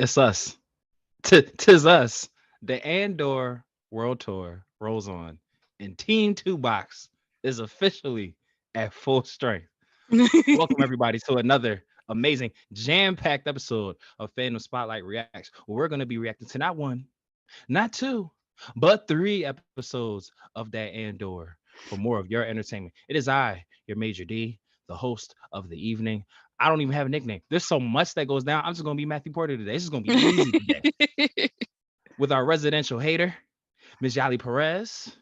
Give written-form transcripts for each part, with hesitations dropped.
It's us. Tis us. The Andor World Tour rolls on, and Team Two Box is officially at full strength. Welcome everybody to another amazing jam-packed episode of Fandom Spotlight Reacts. Where we're going to be reacting to not one, not two, but three episodes of that Andor for more of your entertainment. It is I, your Major D, the host of the evening. I don't even have a nickname. There's so much that goes down. I'm just going to be Matthew Porter today. This is going to be easy today. With our residential hater, Ms. Yali Perez,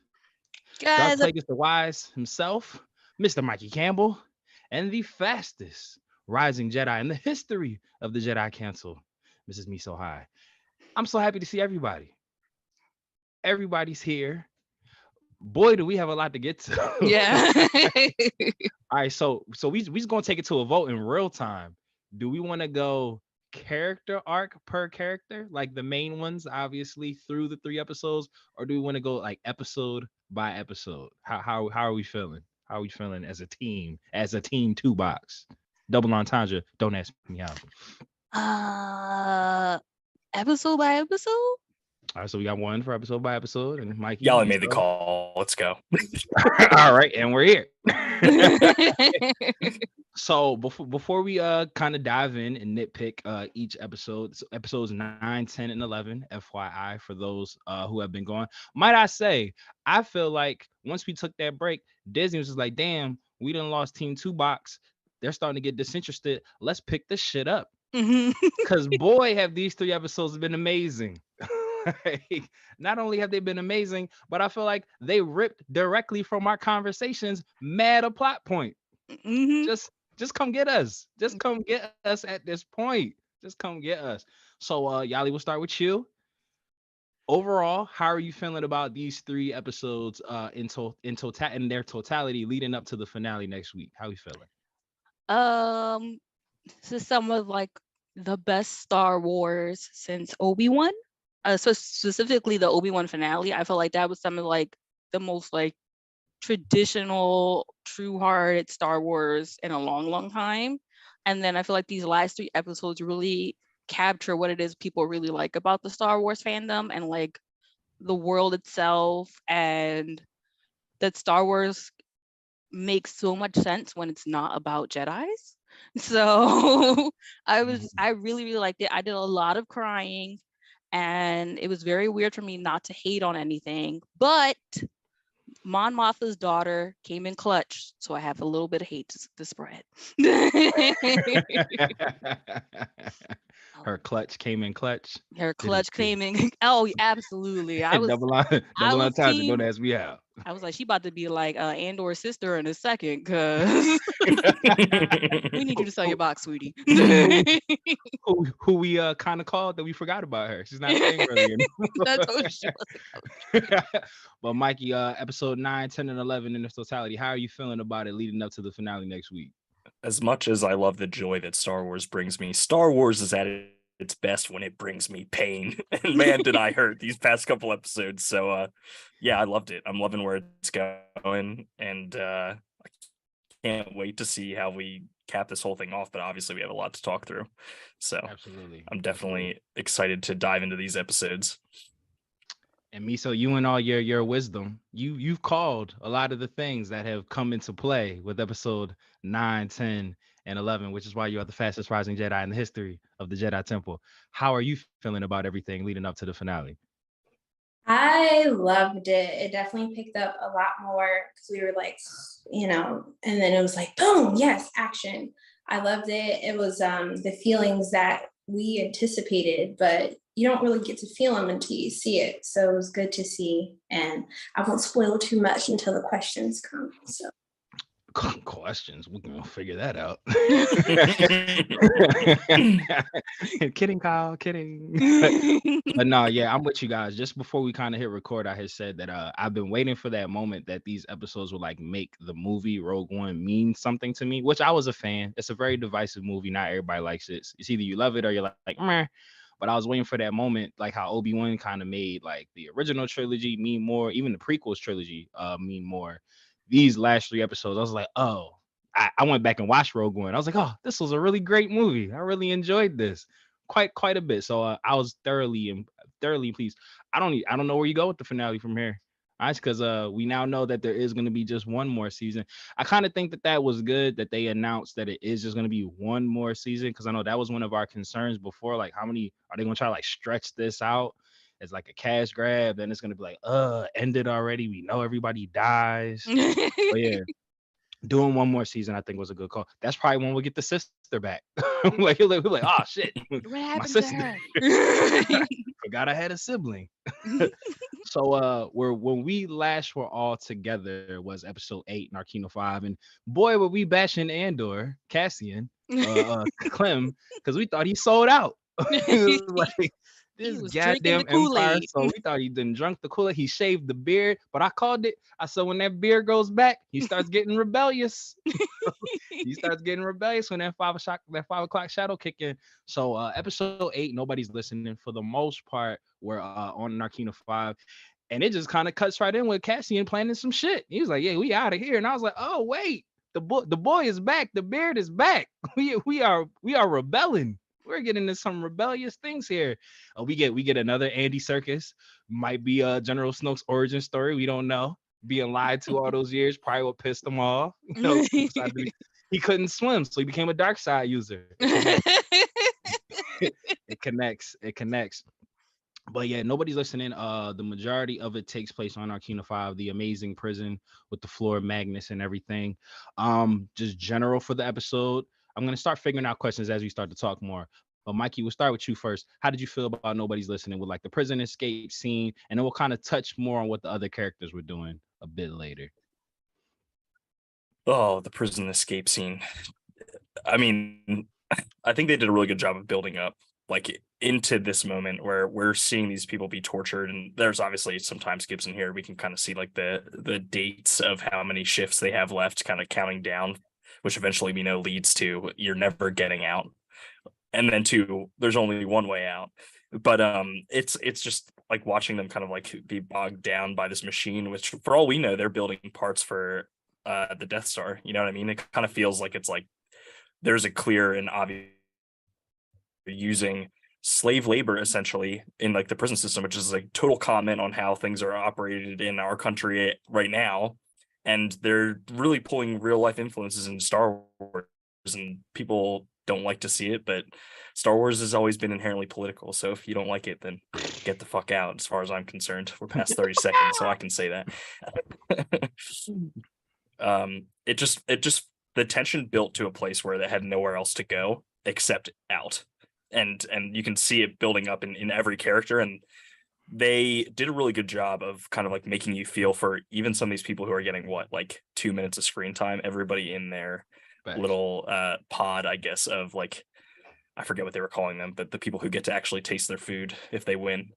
Darth Guys, Plagueis the Wise himself, Mr. Mikey Campbell, and the fastest rising Jedi in the history of the Jedi Council, Mrs. Miso Hai. I'm so happy to see everybody. Everybody's here. Boy, do we have a lot to get to. yeah. All right, so we just gonna take it to a vote in real time. Do we want to go character arc per character, like the main ones, obviously through the three episodes, or do we want to go like episode by episode? How are we feeling? How are we feeling as a team two box? Double entendre. Don't ask me how. uh, episode by episode. All right, so we got one for episode by episode, and Mikey. Yali made the call. Let's go. All right, and we're here. So before we kind of dive in and nitpick each episode, so episodes 9, 10, and 11, FYI for those who have been going, might I say, I feel like once we took that break, Disney was just like, damn, we done lost Team Two Box. They're starting to get disinterested. Let's pick this shit up. Because boy, have these three episodes been amazing. Like, not only have they been amazing, but I feel like they ripped directly from our conversations, mad a plot point. Just come get us. Just come get us at this point. Just come get us. So Yali, we'll start with you. Overall, how are you feeling about these three episodes in their totality leading up to the finale next week? How are you feeling? um, this is some of like the best Star Wars since Obi-Wan. So specifically the Obi-Wan finale. I feel like that was some of like the most like traditional, true-hearted Star Wars in a long, long time. And then I feel like these last three episodes really capture what it is people really like about the Star Wars fandom and like the world itself, and that Star Wars makes so much sense when it's not about Jedis. So I really, really liked it. I did a lot of crying, and it was very weird for me not to hate on anything, but Mon Mothma's daughter came in clutch, so I have a little bit of hate to spread. Her clutch came in clutch. Her clutch came in. Oh, absolutely. I double was entendre. team. Don't ask me how. I was like, she about to be like Andor's sister in a second, cause we need you to sell your box, sweetie. who we kind of called that we forgot about her. She's not saying really anymore. That's what she was. But Mikey, episode 9, 10, and 11 in its totality, how are you feeling about it leading up to the finale next week? As much as I love the joy that Star Wars brings me, Star Wars is at its best when it brings me pain. And man, did I hurt these past couple episodes. So yeah, I loved it. I'm loving where it's going, and I can't wait to see how we cap this whole thing off. But obviously we have a lot to talk through. So absolutely, I'm definitely excited to dive into these episodes. And Miso, you and all your wisdom, you've called a lot of the things that have come into play with episode 9, 10, and 11, which is why you are the fastest rising Jedi in the history of the Jedi Temple. How are you feeling about everything leading up to the finale? I loved it. It definitely picked up a lot more because we were like, and then it was like, boom, yes, action. I loved it. It was the feelings that we anticipated, but you don't really get to feel them until you see it. So it was good to see, and I won't spoil too much until the questions come. So questions, we can figure that out. Kidding, Kyle, kidding. But no, yeah, I'm with you guys. Just before we kind of hit record, I had said that I've been waiting for that moment that these episodes will like make the movie Rogue One mean something to me, which I was a fan. It's a very divisive movie. Not everybody likes it. It's either you love it or you're like meh. But I was waiting for that moment, like how Obi-Wan kind of made like the original trilogy mean more, even the prequels trilogy mean more. These last three episodes, I was like, oh, I went back and watched Rogue One. I was like, oh, this was a really great movie. I really enjoyed this. quite a bit. So I was thoroughly pleased. I don't know where you go with the finale from here. Honestly, because we now know that there is going to be just one more season. I kind of think that that was good that they announced that it is just going to be one more season, because I know that was one of our concerns before. Like, how many are they going to try to like stretch this out as like a cash grab? Then it's going to be like, ended already. We know everybody dies. But yeah, doing one more season, I think, was a good call. That's probably when we'll get the sister back. Like, we're like, oh shit, What my happened to sister. her? Forgot I had a sibling. So when we last were all together was episode 8, Narkino 5, and boy were we bashing Andor, Cassian, Clem, because we thought he sold out. Like He this was drinking goddamn the empire. Kool-Aid. So we thought he done drunk the Kool-Aid. He shaved the beard, but I called it. I said when that beard goes back, he starts getting rebellious. He starts getting rebellious when that 5 o'clock shadow kick in. So episode 8, nobody's listening for the most part. We're on Narkina 5. And it just kind of cuts right in with Cassian planning some shit. He was like, "Yeah, we out of here." And I was like, "Oh wait, the boy is back. The beard is back. We are rebelling. We're getting into some rebellious things here." We get another Andy Serkis. Might be General Snoke's origin story. We don't know. Being lied to all those years probably what pissed him off. He couldn't swim, so he became a dark side user. It connects. It connects. But yeah, nobody's listening. The majority of it takes place on Arcana 5, the amazing prison with the floor magnets and everything. Just general for the episode. I'm gonna start figuring out questions as we start to talk more. But Mikey, we'll start with you first. How did you feel about nobody's listening with like the prison escape scene? And then we'll kind of touch more on what the other characters were doing a bit later. Oh, the prison escape scene. I mean, I think they did a really good job of building up like into this moment where we're seeing these people be tortured, and there's obviously some time skips in here. We can kind of see like the dates of how many shifts they have left, kind of counting down, which eventually we know leads to you're never getting out, and then to there's only one way out. But it's just like watching them kind of like be bogged down by this machine, which for all we know they're building parts for the Death Star. You know what I mean? It kind of feels like it's like there's a clear and obvious using slave labor essentially in like the prison system, which is like total comment on how things are operated in our country right now. And they're really pulling real life influences in Star Wars, and people don't like to see it, but Star Wars has always been inherently political. So if you don't like it, then get the fuck out. As far as I'm concerned, we're past 30 seconds, so I can say that. It just the tension built to a place where they had nowhere else to go except out, and you can see it building up in every character, and they did a really good job of kind of like making you feel for even some of these people who are getting like 2 minutes of screen time. Everybody in their little pod, I guess, of like, I forget what they were calling them, but the people who get to actually taste their food if they win.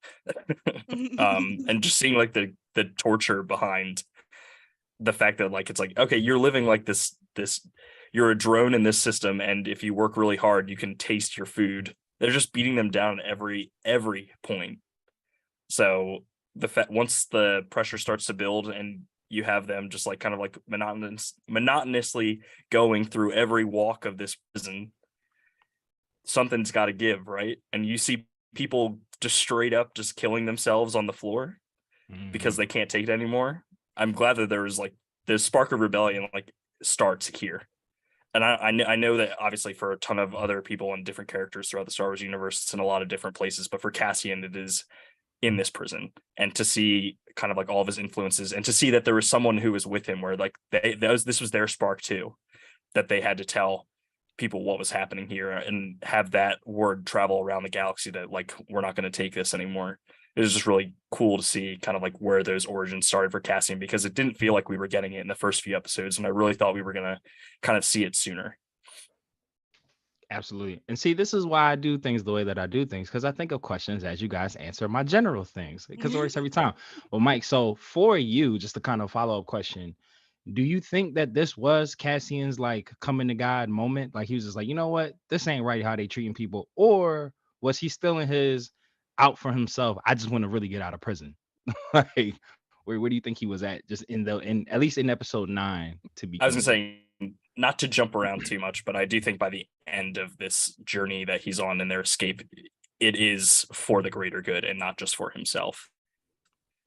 And just seeing like the torture behind the fact that like it's like, okay, you're living like this you're a drone in this system, and if you work really hard you can taste your food. They're just beating them down at every point. So once the pressure starts to build and you have them just like kind of like monotonously going through every walk of this prison, something's got to give, right? And you see people just straight up just killing themselves on the floor because they can't take it anymore. I'm glad that there was like the spark of rebellion like starts here. And I know that obviously for a ton of other people and different characters throughout the Star Wars universe, it's in a lot of different places, but for Cassian, it is in this prison. And to see kind of like all of his influences, and to see that there was someone who was with him where like this was their spark too, that they had to tell people what was happening here and have that word travel around the galaxy that like, we're not going to take this anymore. It was just really cool to see kind of like where those origins started for Cassian, because it didn't feel like we were getting it in the first few episodes, and I really thought we were going to kind of see it sooner. Absolutely. And see, this is why I do things the way that I do things, because I think of questions as you guys answer my general things, because it works every time. Well, Mike, so for you, just a kind of follow-up question, do you think that this was Cassian's like coming to God moment? Like he was just like, you know what, this ain't right how they treating people, or was he still in his out for himself? I just want to really get out of prison. Like, where do you think he was at? Just in at least in episode 9 to be. I was gonna say not to jump around too much, but I do think by the end of this journey that he's on in their escape, it is for the greater good and not just for himself.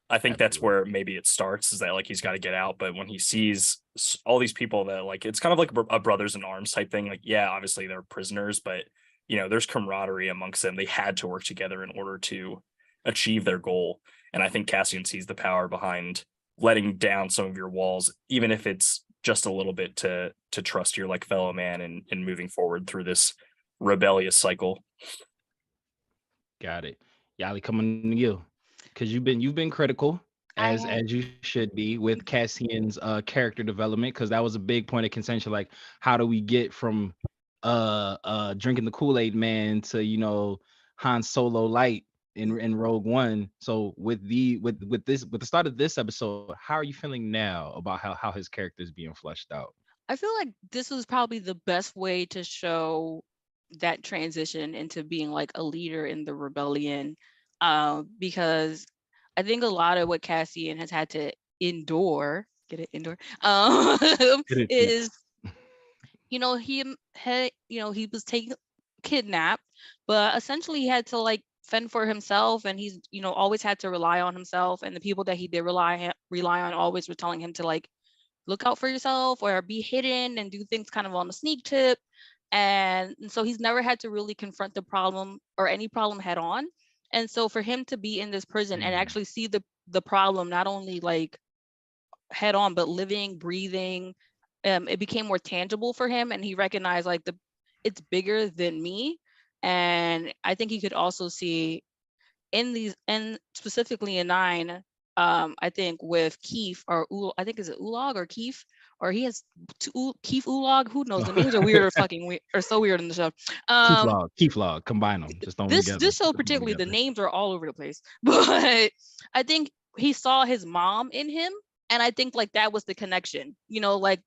I think that's where maybe it starts, is that like he's got to get out. But when he sees all these people that like, it's kind of like a brothers in arms type thing. Like, yeah, obviously they're prisoners, but there's camaraderie amongst them. They had to work together in order to achieve their goal. And I think Cassian sees the power behind letting down some of your walls, even if it's just a little bit, to trust your like fellow man and moving forward through this rebellious cycle. Got it. Yali, coming to you, because you've been critical as you should be with Cassian's character development, because that was a big point of contention. Like, how do we get from drinking the Kool-Aid man to Han Solo light in Rogue One? So with the start of this episode, how are you feeling now about how his character is being fleshed out? I feel like this was probably the best way to show that transition into being like a leader in the rebellion, because I think a lot of what Cassian has had to endure, is he was kidnapped, but essentially he had to like fend for himself, and he's always had to rely on himself, and the people that he did rely on always were telling him to like look out for yourself or be hidden and do things kind of on the sneak tip. And so he's never had to really confront the problem or any problem head on. And so for him to be in this prison and actually see the problem not only like head on, but living, breathing, it became more tangible for him, and he recognized like it's bigger than me. And I think he could also see and specifically in 9, I think with Keith or I think is it Ulog or Keith, or he has Keith Ulog, who knows, the names are weird or so weird in the show. Keith Log, combine them, just don't this show particularly, the names are all over the place, but I think he saw his mom in him, and I think like that was the connection. Like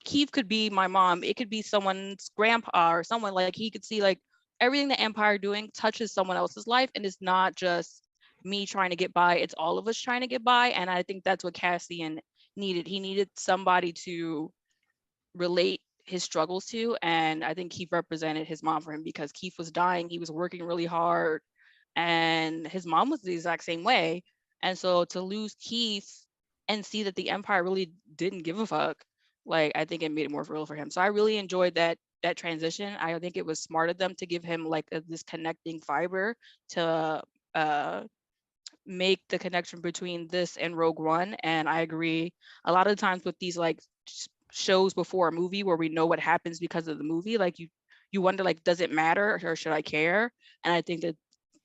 Keith could be my mom, it could be someone's grandpa or someone, like he could see like everything the Empire doing touches someone else's life, and it's not just me trying to get by, it's all of us trying to get by. And I think that's what Cassian needed. He needed somebody to relate his struggles to, and I think Keith represented his mom for him, because Keith was dying, he was working really hard, and his mom was the exact same way. And so to lose Keith and see that the Empire really didn't give a fuck, like I think it made it more real for him. So I really enjoyed that transition. I think it was smart of them to give him like this connecting fiber to make the connection between this and Rogue One. And I agree, a lot of times with these like shows before a movie where we know what happens because of the movie, like you wonder, like, does it matter or should I care? And I think that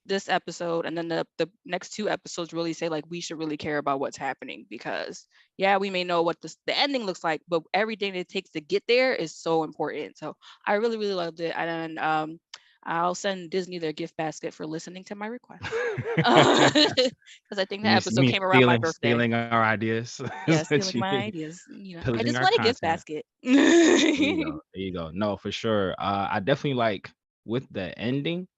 this episode and then the next 2 episodes really say like we should really care about what's happening, because yeah, we may know what the ending looks like, but everything it takes to get there is so important. So I really loved it. And I'll send Disney their gift basket for listening to my request, because I think that episode came around my birthday. Stealing our ideas. Yeah, stealing my ideas. I just want a gift basket. There you go. No, for sure. I definitely like with the ending,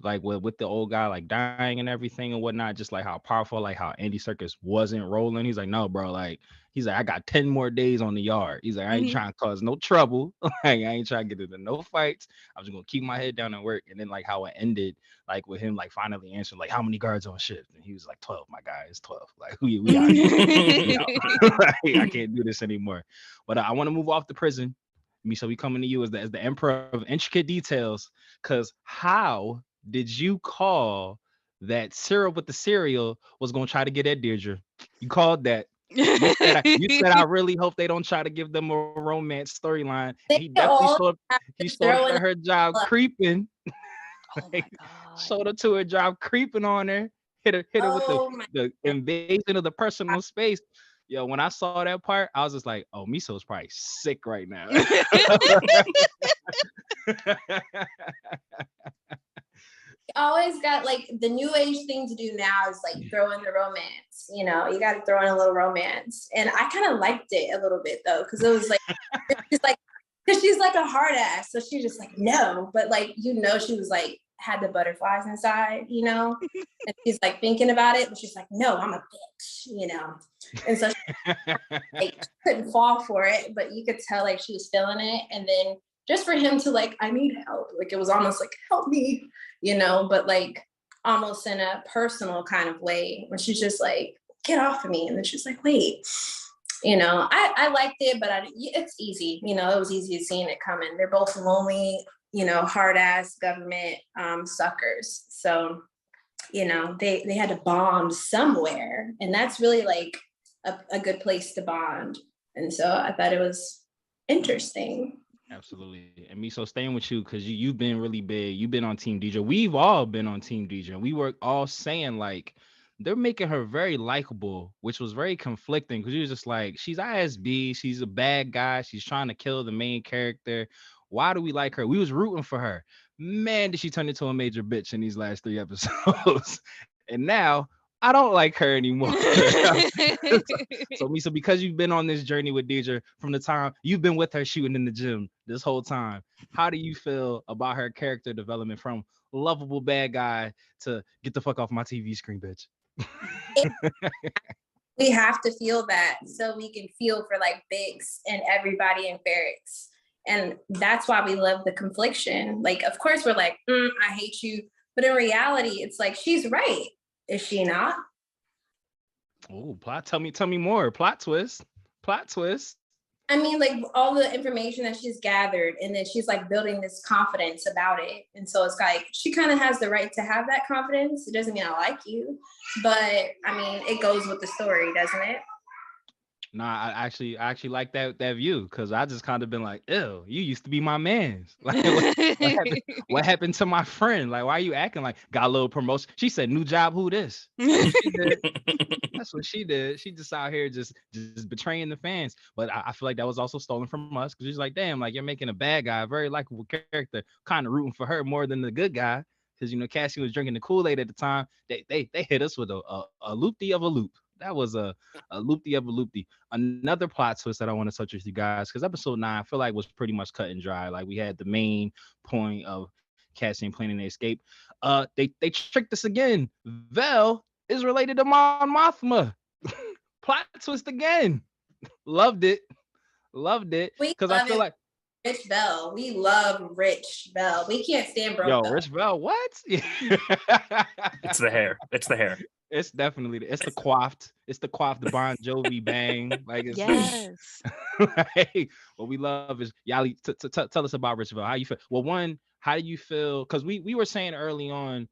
like with the old guy like dying and everything and whatnot, just like how powerful, like how Andy Serkis wasn't rolling. He's like, no, bro, like he's like, I got 10 more days on the yard. He's like, I ain't trying to cause no trouble. Like I ain't trying to get into no fights. I'm just gonna keep my head down and work. And then like how it ended, like with him like finally answering like how many guards on shift, and he was like 12, my guy, it's 12. Like we out here. Like, I can't do this anymore. But I want to move off the prison. Miso, we coming to you as the emperor of intricate details, because how did you call that syrup with the cereal was going to try to get at Deirdre? You called that. You said I really hope they don't try to give them a romance storyline. He definitely showed her job creeping. Oh my God. Showed her to her job creeping on her. Hit her with the invasion of the personal space. Yo, when I saw that part, I was just like, oh, Miso's probably sick right now. Always got like the new age thing to do now is like throw in the romance. You got to throw in a little romance, and I kind of liked it a little bit though, because it was like because she's like a hard ass, so she's just like no, but like she was like had the butterflies inside, you know, and she's like thinking about it, but she's like, no, I'm a bitch, you know. And so she, like, couldn't fall for it, but you could tell like she was feeling it. And then just for him to like, I need help, like it was almost like, help me, you know, but like almost in a personal kind of way when she's just like, get off of me. And then she's like, wait, you know, I liked it, but it's easy, you know, it was easy seeing it coming. They're both lonely, you know, hard ass government suckers. So, you know, they had to bond somewhere, and that's really like a good place to bond. And so I thought it was interesting. Absolutely. And Miso, staying with you, because you've been really big. You've been on Team DJ. We've all been on Team DJ. And we were all saying, like, they're making her very likable, which was very conflicting because you was just like, she's ISB. She's a bad guy. She's trying to kill the main character. Why do we like her? We was rooting for her. Man, did she turn into a major bitch in these last 3 episodes. And now I don't like her anymore. So Misa, because you've been on this journey with Deidre from the time you've been with her shooting in the gym this whole time, how do you feel about her character development from lovable bad guy to get the fuck off my TV screen, bitch? We have to feel that so we can feel for like Biggs and everybody in Barracks. And that's why we love the confliction. Like, of course, we're like, I hate you. But in reality, it's like, she's right. Is she not? Oh, plot. Tell me more. Plot twist. I mean, like all the information that she's gathered, and then she's like building this confidence about it. And so it's like, she kind of has the right to have that confidence. It doesn't mean I like you, but I mean, it goes with the story, doesn't it? Nah, I actually like that view, because I just kind of been like, ew, you used to be my man. Like, what happened to my friend? Like, why are you acting like got a little promotion? She said, new job, who this? That's what she did. She just out here just betraying the fans. But I feel like that was also stolen from us, because she's like, damn, like you're making a bad guy a very likable character, kind of rooting for her more than the good guy. Because, you know, Cassian was drinking the Kool-Aid at the time. They hit us with a loopy of a loop. That was a loopy of a loopy. Another plot twist that I want to touch with you guys, because episode 9 I feel like was pretty much cut and dry. Like, we had the main point of Cassian planning to escape. They tricked us again. Vel is related to Mon Mothma. Plot twist again. Loved it. Because I feel like Rich Vel. We love Rich Vel. We can't stand broke. Yo, Rich Vel, what? It's the hair. It's definitely the coiffed. It's the coiffed Bon Jovi bang. Like, it's yes. like, what we love is Yali. Tell us about Rich Vel. How you feel? Well, one, how do you feel? Because we were saying early on,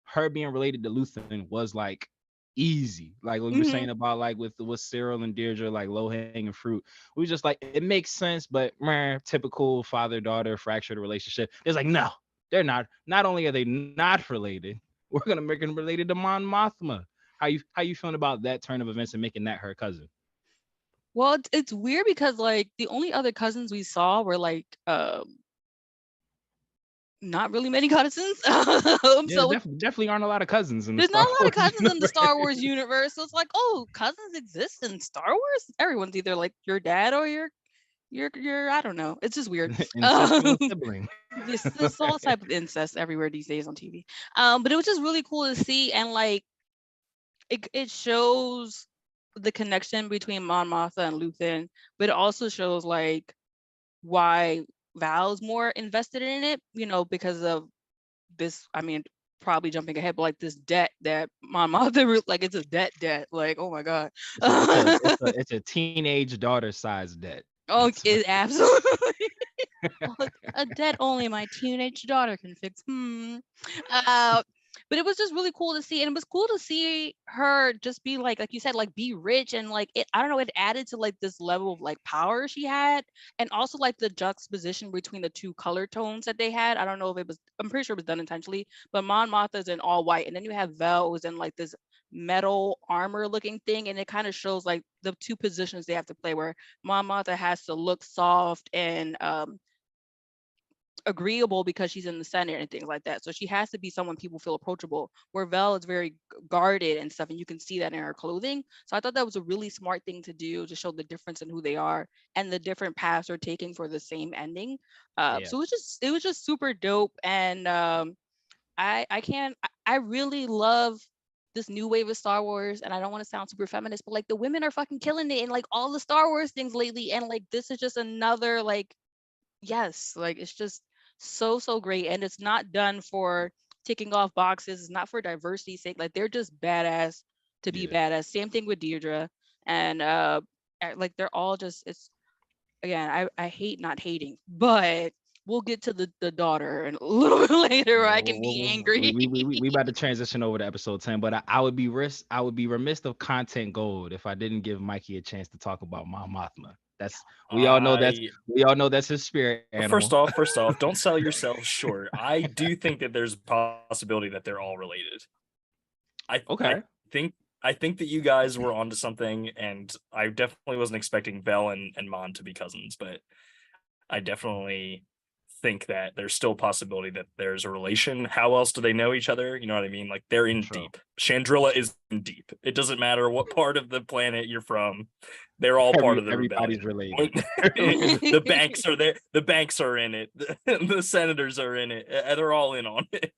her being related to Luthen was like easy. Like we were saying about like with Cyril and Deirdre, like low hanging fruit. We just like, it makes sense, but typical father daughter fractured relationship. It's like, no, they're not. Not only are they not related, we're gonna make them related to Mon Mothma. How you feeling about that turn of events and making that her cousin? Well, it's weird because like the only other cousins we saw were like not really many cousins. So definitely aren't a lot of cousins in the there's Star not a lot of Wars cousins in the Star Wars universe. So it's like, oh, cousins exist in Star Wars? Everyone's either like your dad or your I don't know. It's just weird. Sibling. This all type of incest everywhere these days on TV. But it was just really cool to see, and like it shows the connection between Mon Mothma and Luthen, but it also shows like why Val's more invested in it, you know, because of this. I mean, probably jumping ahead, but like this debt that Mon Mothma, like it's a debt, like, oh my god, it's a teenage daughter size debt. Oh, it absolutely. A debt only my teenage daughter can fix. But it was just really cool to see, and it was cool to see her just be like you said, like be rich, and like it. I don't know, it added to like this level of like power she had, and also like the juxtaposition between the two color tones that they had. I don't know if it was. I'm pretty sure it was done intentionally, but Mon Mothma's in all white, and then you have Vel who's in like this metal armor looking thing, and it kind of shows like the two positions they have to play, where Mon Mothma has to look soft and agreeable because she's in the center and things like that, so she has to be someone people feel approachable, where Vel is very guarded and stuff, and you can see that in her clothing. So I thought that was a really smart thing to do, to show the difference in who they are and the different paths they're taking for the same ending. So it was just super dope, and I can't. I really love this new wave of Star Wars, and I don't want to sound super feminist, but like the women are fucking killing it in like all the Star Wars things lately, and like this is just another like yes, like it's just so great, and it's not done for ticking off boxes. It's not for diversity's sake. Like they're just badass to be Yeah. badass. Same thing with Deirdre, and like they're all just it's again. I hate not hating, but we'll get to the daughter and a little bit later where Yeah, I can be angry. we about to transition over to episode 10, but I would be remiss of content gold if I didn't give Mikey a chance to talk about Mon Mothma. That's we all know that's his spirit animal. First off, don't sell yourself short. I do think that there's a possibility that they're all related. Okay. I think that you guys were onto something, and I definitely wasn't expecting Vel and Mon to be cousins, but I definitely think that there's still a possibility that there's a relation. How else do they know each other? You know what I mean? Like they're in deep. Chandrilla is in deep. It doesn't matter what part of the planet you're from. They're all part of the everybody's rebellion. related. The banks are there. The banks are in it. The senators are in it. They're all in on it.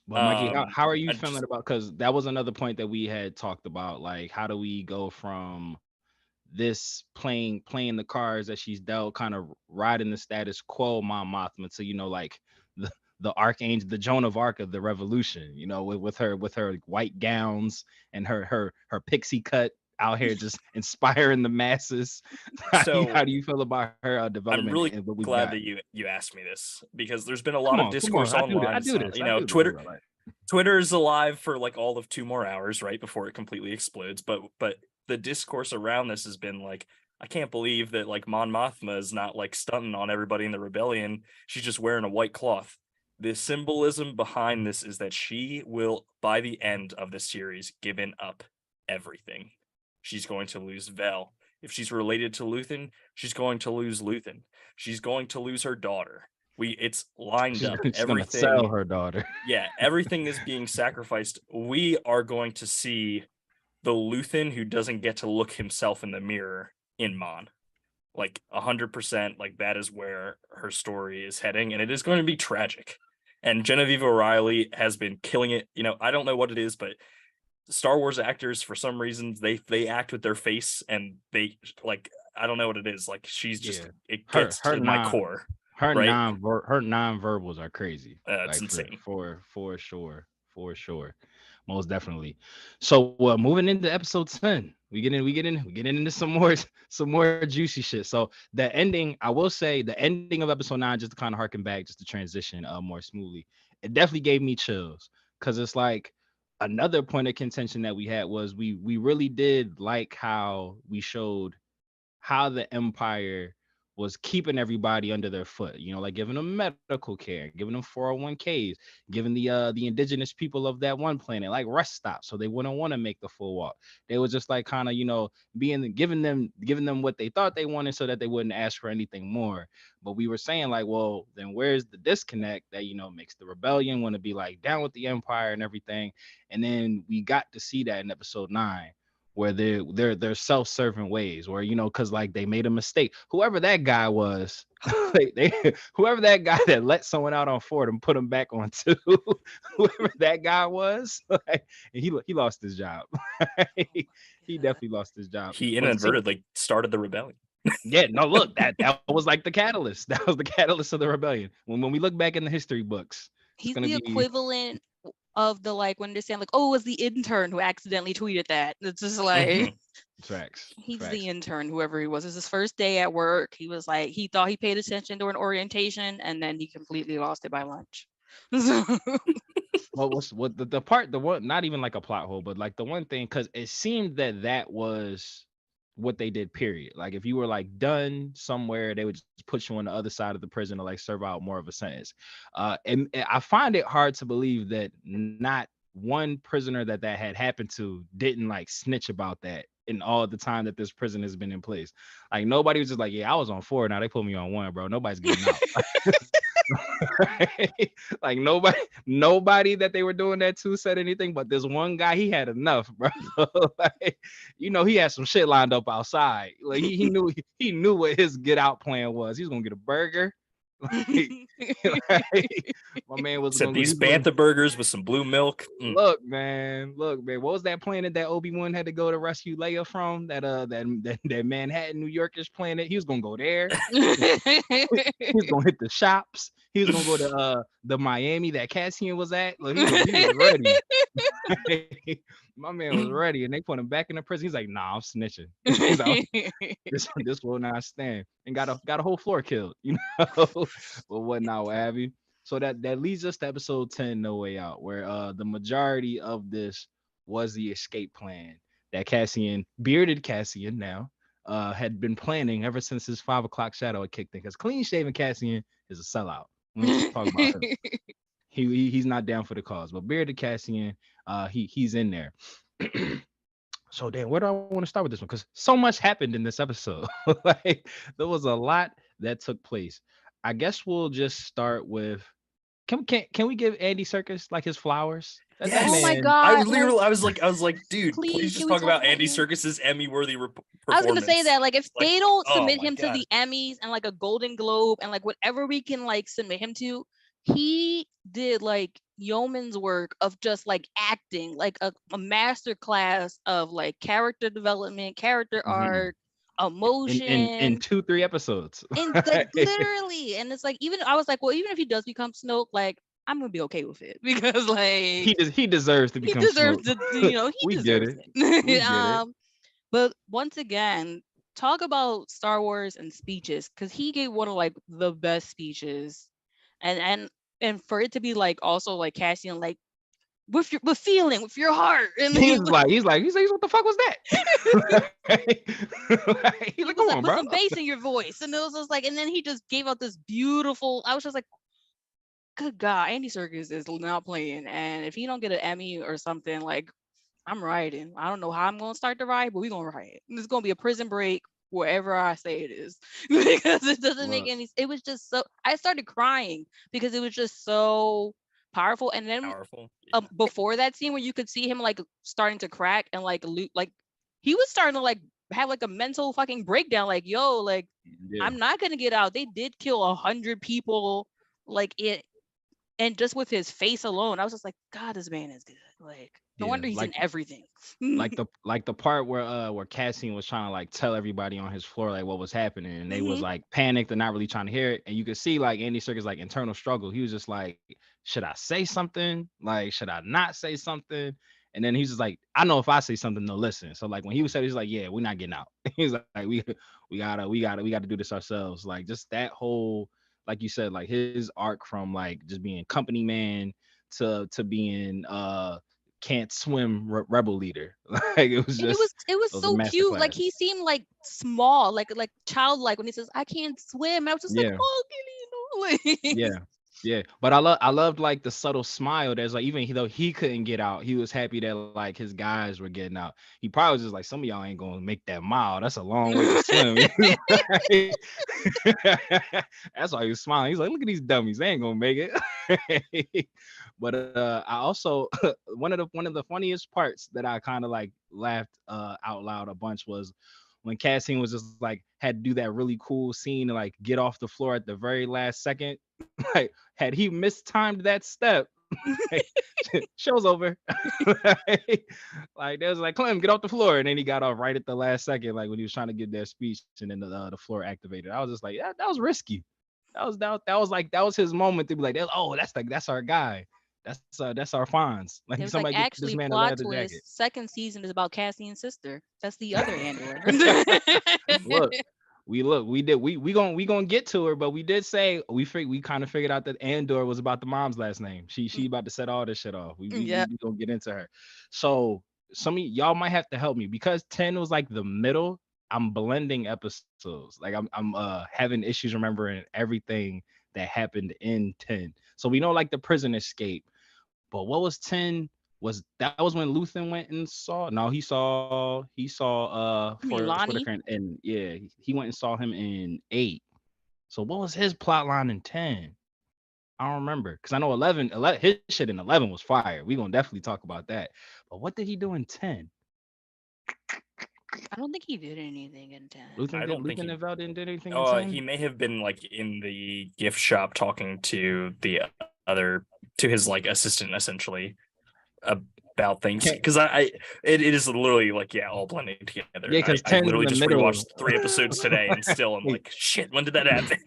But Mikey, how are you feeling about? Because that was another point that we had talked about. Like, how do we go from this playing the cards that she's dealt, kind of riding the status quo Mon Mothma to, like the archangel, the Joan of Arc of the revolution, with her white gowns and her pixie cut out here just inspiring the masses. So how do you feel about her development? I'm really and what we glad got? that you asked me this, because there's been a lot of discourse online. I do this. Twitter is alive for like all of 2 more hours, right, before it completely explodes. But the discourse around this has been like, I can't believe that like Mon Mothma is not like stunting on everybody in the rebellion. She's just wearing a white cloth. The symbolism behind this is that she will, by the end of the series, given up everything. She's going to lose Vel. If she's related to Luthen, she's going to lose Luthen. She's going to lose her daughter. It's lined up. She's Everything. Gonna sell her daughter. Yeah, everything is being sacrificed. We are going to see the Luthen who doesn't get to look himself in the mirror in Mon. Like 100%, like that is where her story is heading, and it is going to be tragic. And Genevieve O'Reilly has been killing it. I don't know what it is, but Star Wars actors, for some reasons, they act with their face, and they like, I don't know what it is. Like she's just it gets to my core. Her non-verbals are crazy. It's insane. For sure. Most definitely. So moving into episode 10, we get into some more juicy shit. So the ending, I will say, the ending of episode 9, just to kind of harken back, just to transition more smoothly, it definitely gave me chills, because it's like another point of contention that we had was we really did like how we showed how the Empire was keeping everybody under their foot, like giving them medical care, giving them 401ks, giving the indigenous people of that one planet like rest stops so they wouldn't want to make the full walk. They was just like kind of, giving them what they thought they wanted so that they wouldn't ask for anything more. But we were saying like, well, then where's the disconnect that, makes the rebellion want to be like down with the Empire and everything? And then we got to see that in episode 9, where they're self-serving ways, where because like they made a mistake. Whoever that guy was, whoever that guy that let someone out on 4 and put him back on 2, whoever that guy was, like, he lost his job. He definitely lost his job. He inadvertently started the rebellion. Yeah, no, look, that was like the catalyst. That was the catalyst of the rebellion. When we look back in the history books, he's the equivalent of the, like, when they're saying like, oh, it was the intern who accidentally tweeted that. It's just like tracks. He's the intern, whoever he was. It's his first day at work. He was like, he thought he paid attention during orientation, and then he completely lost it by lunch. Well, what the part, the one, not even like a plot hole, but like the one thing, because it seemed that was what they did, period. Like if you were like done somewhere, they would just put you on the other side of the prison to like serve out more of a sentence. And I find it hard to believe that not one prisoner that had happened to didn't like snitch about that in all the time that this prison has been in place. Like nobody was just like, yeah, I was on 4, now they put me on 1, bro. Nobody's getting out. Like nobody that they were doing that to said anything, but this one guy, he had enough, bro. Like, he had some shit lined up outside. Like he knew what his get out plan was. He was gonna get a burger Like, my man was Except gonna these bantha burgers with some blue milk. look, man. What was that planet that Obi-Wan had to go to rescue Leia from? That Manhattan, New Yorkish planet. He was gonna go there. He was gonna hit the shops. He was gonna go to the Miami that Cassian was at. Look, he was ready. My man was ready, and they put him back in the prison. He's like, "Nah, I'm snitching." He's like, "This will not stand," and got a whole floor killed, or whatnot, what have you. So that leads us to episode 10, No Way Out, where the majority of this was the escape plan that bearded Cassian now, had been planning ever since his 5 o'clock shadow had kicked in. Because clean shaven Cassian is a sellout. Let's talk about him. He's not down for the cause, but bearded Cassian, he's in there. So then, where do I want to start with this one? Because so much happened in this episode. Like, there was a lot that took place. I guess we'll just start with. Can we give Andy Serkis like his flowers? That Yes. Oh my man. god! I was like, dude, please, please can just we talk talk about about Andy him? Serkis's Emmy-worthy performance. I was gonna say that, like, if Like, they don't oh submit my him to God. the Emmys and like a Golden Globe and like whatever we can like submit him to, he did like yeoman's work of just like acting, like a master class of like character development, character Mhm. arc, in emotion, 2-3 episodes. and like literally. And it's like, even I was like, well, even if he does become Snoke, like I'm gonna be okay with it because like he deserves to he become deserves Snoke. to, he We get deserves it. it. We get it. But once again, talk about Star Wars and speeches, because he gave one of like the best speeches, and for it to be like also like Cassian, like with feeling, with your heart, and He's like, what the fuck was that? He's like, come like, on, put bro. some bass in your voice, and it was just like, and then he just gave out this beautiful. I was just like, good God, Andy Serkis is not playing, and if he don't get an Emmy or something, like I'm riding. I don't know how I'm gonna start the ride, but we're gonna ride. It's gonna be a prison break wherever I say it is. Because it doesn't make Look, any, it was just so, I started crying because it was just so powerful. And then Powerful. before that scene where you could see him like starting to crack and like like he was starting to like have like a mental fucking breakdown, like, yo, like yeah, I'm not gonna get out. They did kill 100 people, like it, and just with his face alone, I was just like, God, this man is good. Like, no yeah. wonder he's in everything. Like the part where Cassian was trying to like tell everybody on his floor like what was happening, and they was Mhm. like panicked and not really trying to hear it. And you could see like Andy Serkis like internal struggle. He was just like, should I say something? Like, should I not say something? And then he's just like, I know if I say something, they'll listen. So like when he was said, he's like, yeah, we're not getting out. He's like, we gotta do this ourselves. Like just that whole, like you said, like his arc from like just being company man to being can't swim rebel leader. Like it was And just it was a so master cute. Like class. he seemed like small, like childlike when he says, I can't swim. And I was just like, Yeah, oh, Gilly, yeah, like, yeah. But I loved like the subtle smile. There's like even though he couldn't get out, he was happy that like his guys were getting out. He probably was just like, some of y'all ain't gonna make that mile. That's a long way to swim. That's why he was smiling. He's like, look at these dummies. They ain't gonna make it. But I also one of the funniest parts that I kind of like laughed out loud a bunch was when Cassian was just like had to do that really cool scene to like get off the floor at the very last second. Like had he mistimed that step, like, show's over. Like they was like, Clem, get off the floor, and then he got off right at the last second, like when he was trying to give that speech, and then the floor activated. I was just like, yeah, that was risky. That was his moment to be like, oh, that's our guy. That's our Fonz. it Like was like, somebody get this actually, man a plot leather jacket. twist. Second season is about Cassian's sister. That's the other Andor. Look, we gonna get to her, but we did say we kind of figured out that Andor was about the mom's last name. She about to set all this shit off. Yeah. We gonna get into her. So some of y'all might have to help me because 10 was like the middle. I'm blending episodes. Like I'm having issues remembering everything that happened in 10. So we know like the prison escape, but what was 10? That was when Luthen went and saw? No, he saw You mean for the Lonnie? current, and yeah, he went and saw him in 8. So what was his plot line in 10? I don't remember because I know 11 his shit in 11 was fire. We gonna definitely talk about that. But what did he do in 10? I don't think he did anything in 10. I don't think Luthen he- and Val didn't do anything in 10? He may have been like in the gift shop talking to the to his like assistant essentially about things Okay. because it is literally like all blending together. Yeah, 'cause I 10's in literally the just middle. rewatched 3 episodes today and still I'm like, shit, when did that happen?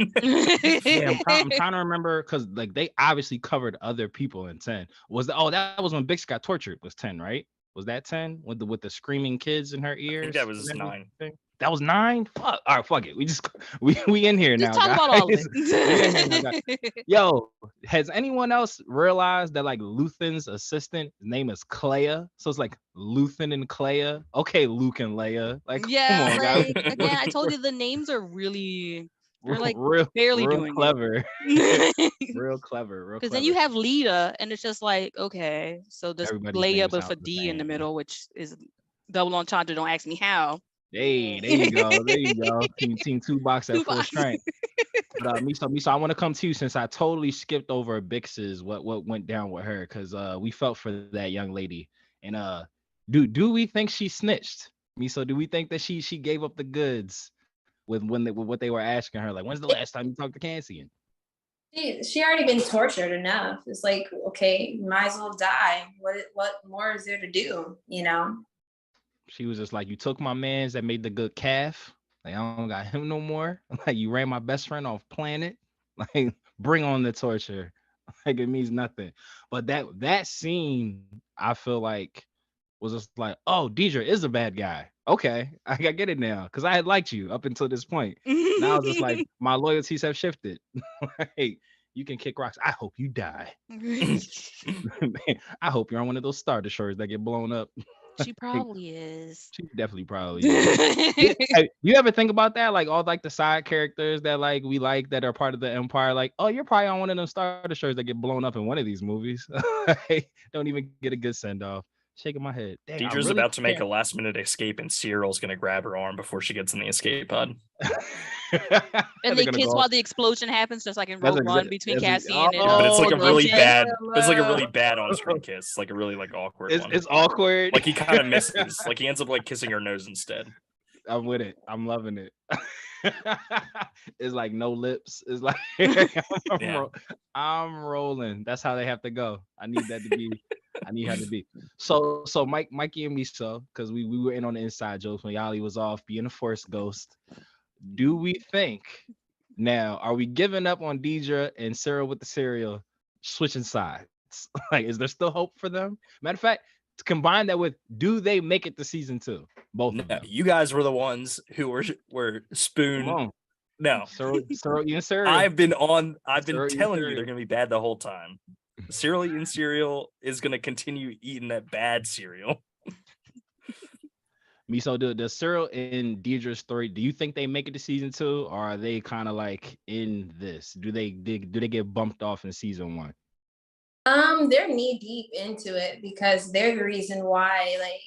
Yeah, I'm trying to remember because like they obviously covered other people in 10. That was when Bix got tortured, was 10, right? Was that 10 with the screaming kids in her ears? I think that was and 9. everything? That was 9? Fuck. All right, fuck it. We in here Just now, talk guys. about all of We in here now, guys. it. Yo, has anyone else realized that like Luthen's assistant name is Clea? So it's like Luthen and Clea. Okay, Luke and Leia. Like, come Yeah, on, guys. like again, I told you the names are really they're like real barely real doing clever. it. Real clever. Because then you have Lita, and it's just like, okay, so this Everybody's Leia, name but sounds for the D in the same. middle, which is double entendre. Don't ask me how. Hey, there you go. There you go. Team 2 box at full Toolbox. strength. But Miso, I want to come to you since I totally skipped over Bix's what went down with her because we felt for that young lady. And do we think she snitched? Miso, do we think that she gave up the goods with what they were asking her? Like, when's the last time you talked to Cassian? She already been tortured enough. It's like, okay, might as well die. What more is there to do? You know? She was just like, you took my mans that made the good calf. Like, I don't got him no more. Like, you ran my best friend off planet. Like, bring on the torture. Like, it means nothing. But that scene, I feel like, was just like, oh, Deidre is a bad guy. Okay, I get it now. Because I had liked you up until this point. Now it's just like, my loyalties have shifted. Like, you can kick rocks. I hope you die. I hope you're on one of those Star Destroyers that get blown up. She probably is. She definitely probably is. Hey, you ever think about that? Like all like the side characters that like we like that are part of the Empire. Like, oh, you're probably on one of them Star Destroyers that get blown up in one of these movies. Don't even get a good send off. Shaking my head. Dang, Deidre's about to make a last minute escape, and Cyril's gonna grab her arm before she gets in the escape pod. And they kiss while the explosion happens, just like in Rogue One between Cassian and. But it's like a really Gretchen. bad. It's like a really bad on-screen kiss, like a really like awkward one. It's awkward. Like he kind of misses. Like he ends up like kissing her nose instead. I'm with it. I'm loving it. It's like no lips. It's like I'm rolling. That's how they have to go. I need that to be. I need her to be. So Mikey and Miso, because we were in on the inside jokes when Yali was off being a Force ghost. Do we think now are we giving up on Deidre and Cyril with the cereal, switching sides? Like, is there still hope for them? Matter of fact, to combine that with, do they make it to season 2? Both of them. You guys were the ones who were spoon. No, Cyril eating cereal. I've been telling you they're gonna be bad the whole time. Cyril eating cereal is gonna continue eating that bad cereal. Miso, does Cyril and Deidre's story, do you think they make it to season 2, or are they kind of like in this? Do they get bumped off in season 1? They're knee deep into it because they're the reason why, like,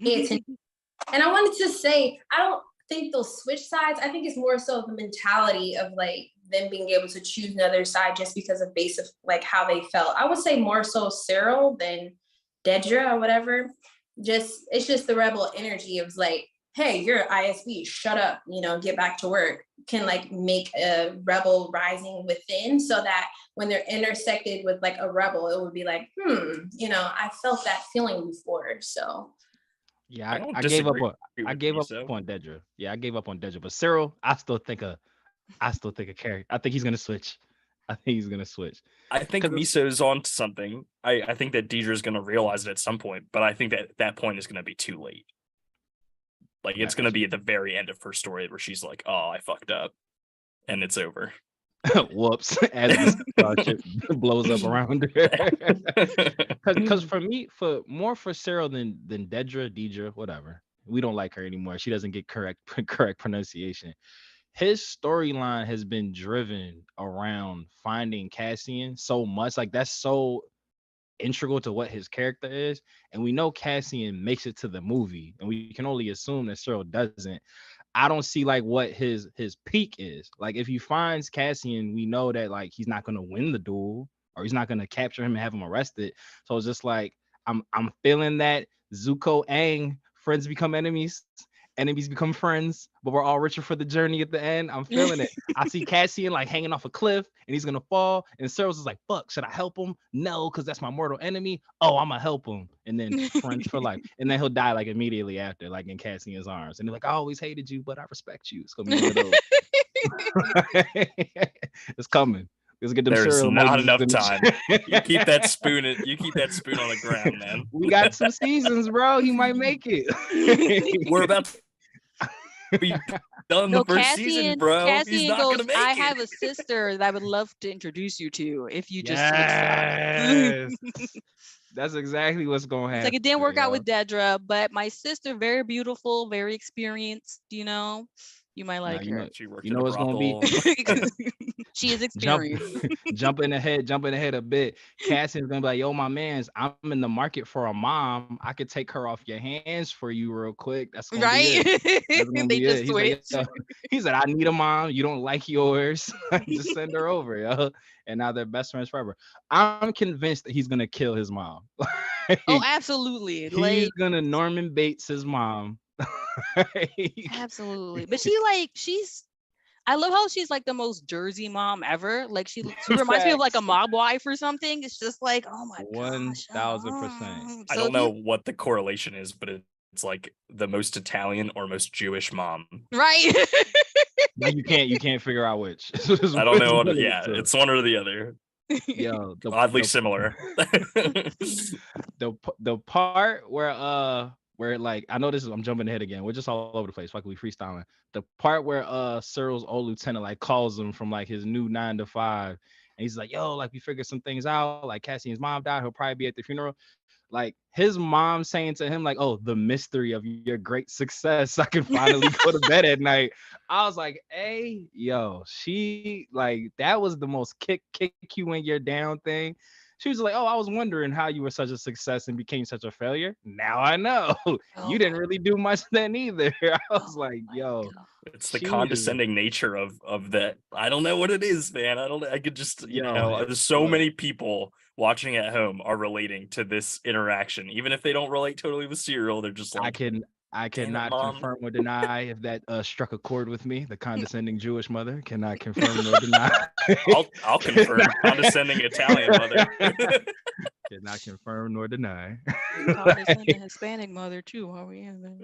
and I wanted to say, I don't think they'll switch sides. I think it's more so the mentality of like them being able to choose another side just because of base of like how they felt. I would say more so Cyril than Dedra or whatever. It's just the rebel energy of like, hey, you're ISB, shut up, get back to work, can like make a rebel rising within so that when they're intersected with like a rebel, it would be like, I felt that feeling before. So yeah, I gave up on Dedra. Yeah, I gave up on Dedra. But Cyril, I still think a character. I think he's gonna switch. I think Miso's on to something. I think that Deidre's gonna realize it at some point, but I think that point is gonna be too late. Like it's gonna be at the very end of her story where she's like, "Oh, I fucked up," and it's over. Whoops! As the starship blows up around her. Because for me, for Cyril than Deidre, whatever. We don't like her anymore. She doesn't get correct pronunciation. His storyline has been driven around finding Cassian so much. Like that's so integral to what his character is, and we know Cassian makes it to the movie, and we can only assume that Cyril doesn't. I don't see like what his peak is. Like if he finds Cassian, we know that like he's not gonna win the duel, or he's not gonna capture him and have him arrested. So it's just like I'm feeling that Zuko Aang friends become enemies, enemies become friends, but we're all richer for the journey at the end. I'm feeling it. I see Cassian like hanging off a cliff and he's gonna fall. And Cyril's is like, fuck, should I help him? No, because that's my mortal enemy. Oh, I'm gonna help him. And then friends for life. And then he'll die like immediately after, like in Cassian's arms. And they're like, I always hated you, but I respect you. It's gonna be one of those. It's coming. Let's get them There's cereal not emojis enough in the time. chat. You keep that spoon on the ground, man. We got 2 seasons, bro. He might make it. We're about to be done the first season, bro. He's Cassian not goes, gonna make I it. have a sister that I would love to introduce you to if you just Yes. That's exactly what's gonna happen. It's like it didn't work out yo. with Dedra, but my sister, very beautiful, very experienced, you know. You might like you her. know, She worked you in know a what's gonna be brothel. She is experienced. jumping ahead a bit. Cassian's gonna be like, yo, my man's, I'm in the market for a mom. I could take her off your hands for you real quick. That's gonna be it. That's gonna They be just it. He's like, switch. yo, he said, I need a mom. You don't like yours. Just send her over, yo. And now they're best friends forever. I'm convinced that he's gonna kill his mom. Oh, absolutely. He's Like gonna Norman Bates his mom. absolutely. But she's I love how she's like the most Jersey mom ever. Like she reminds me of like a Facts. mob wife or something. It's just like, oh my gosh. 1000%. I don't know what the correlation is, but it's like the most Italian or most Jewish mom. Right. Like you can't figure out which. I don't know what. Yeah, it's one or the other. Yo, Oddly similar. the part where like I know I'm jumping ahead again. We're just all over the place. Fuck, we freestyling. The part where Cyril's old lieutenant like calls him from like his new 9 to 5, and he's like, yo, like we figured some things out. Like Cassian's mom died. He'll probably be at the funeral. Like his mom saying to him, like, oh, the mystery of your great success. I can finally go to bed at night. I was like, hey, yo, she like that was the most kick you when you're down thing. She was like, oh, I was wondering how you were such a success and became such a failure. Now I know. You didn't really do much then either. I was like, yo. It's the condescending nature of that. I don't know what it is, man. I could just, there's so many people watching at home are relating to this interaction. Even if they don't relate totally with Cyril, they're just like, I cannot confirm or deny if that struck a chord with me. The condescending Jewish mother cannot confirm or deny. I'll confirm. Condescending Italian mother. Cannot confirm nor deny. Condescending Hispanic mother too. Are we in there?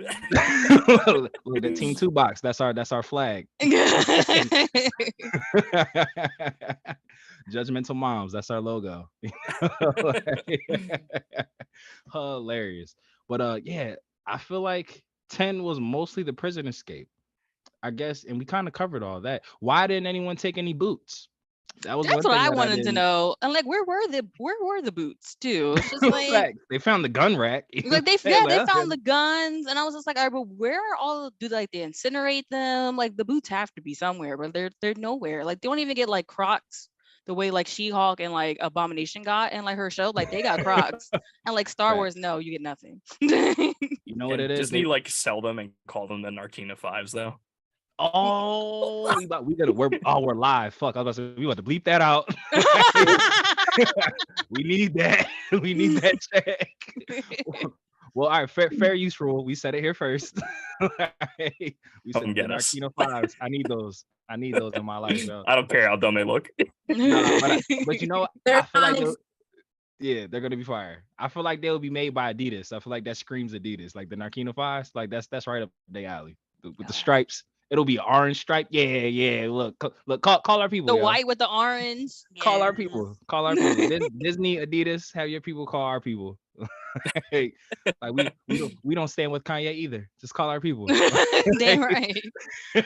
Look, the Team 2 box. That's our flag. Judgmental moms. That's our logo. Hilarious. But yeah. I feel like 10 was mostly the prison escape, I guess, and we kind of covered all that. Why didn't anyone take any boots? That's what I wanted to know. And like, where were the boots too? It's just like they found the gun rack. Like they found the guns, and I was just like, all right, but where are all? Do they incinerate them? Like the boots have to be somewhere, but they're nowhere. Like they don't even get like Crocs. The way like She-Hulk and like Abomination got and like her show, like they got Crocs. And like Star Wars, no, you get nothing. You know what it is? Disney like sell them and call them the Narkina 5s though. Oh, we're live. Fuck, I was gonna say we want to bleep that out. We need that. We need that check. Well, all right, fair use rule. We said it here first. We said Come get us. Narkina 5s. I need those in my life, bro. I don't care how dumb they look. But you know, I feel like they're gonna be fire. I feel like they'll be made by Adidas. I feel like that screams Adidas, like the Narkina 5s. Like that's right up their alley. With the stripes, it'll be orange stripe. Yeah. Look, call our people. The white with the orange. Call our people. Disney, Adidas, have your people call our people. Like we don't stand with Kanye either. Just call our people. Damn right.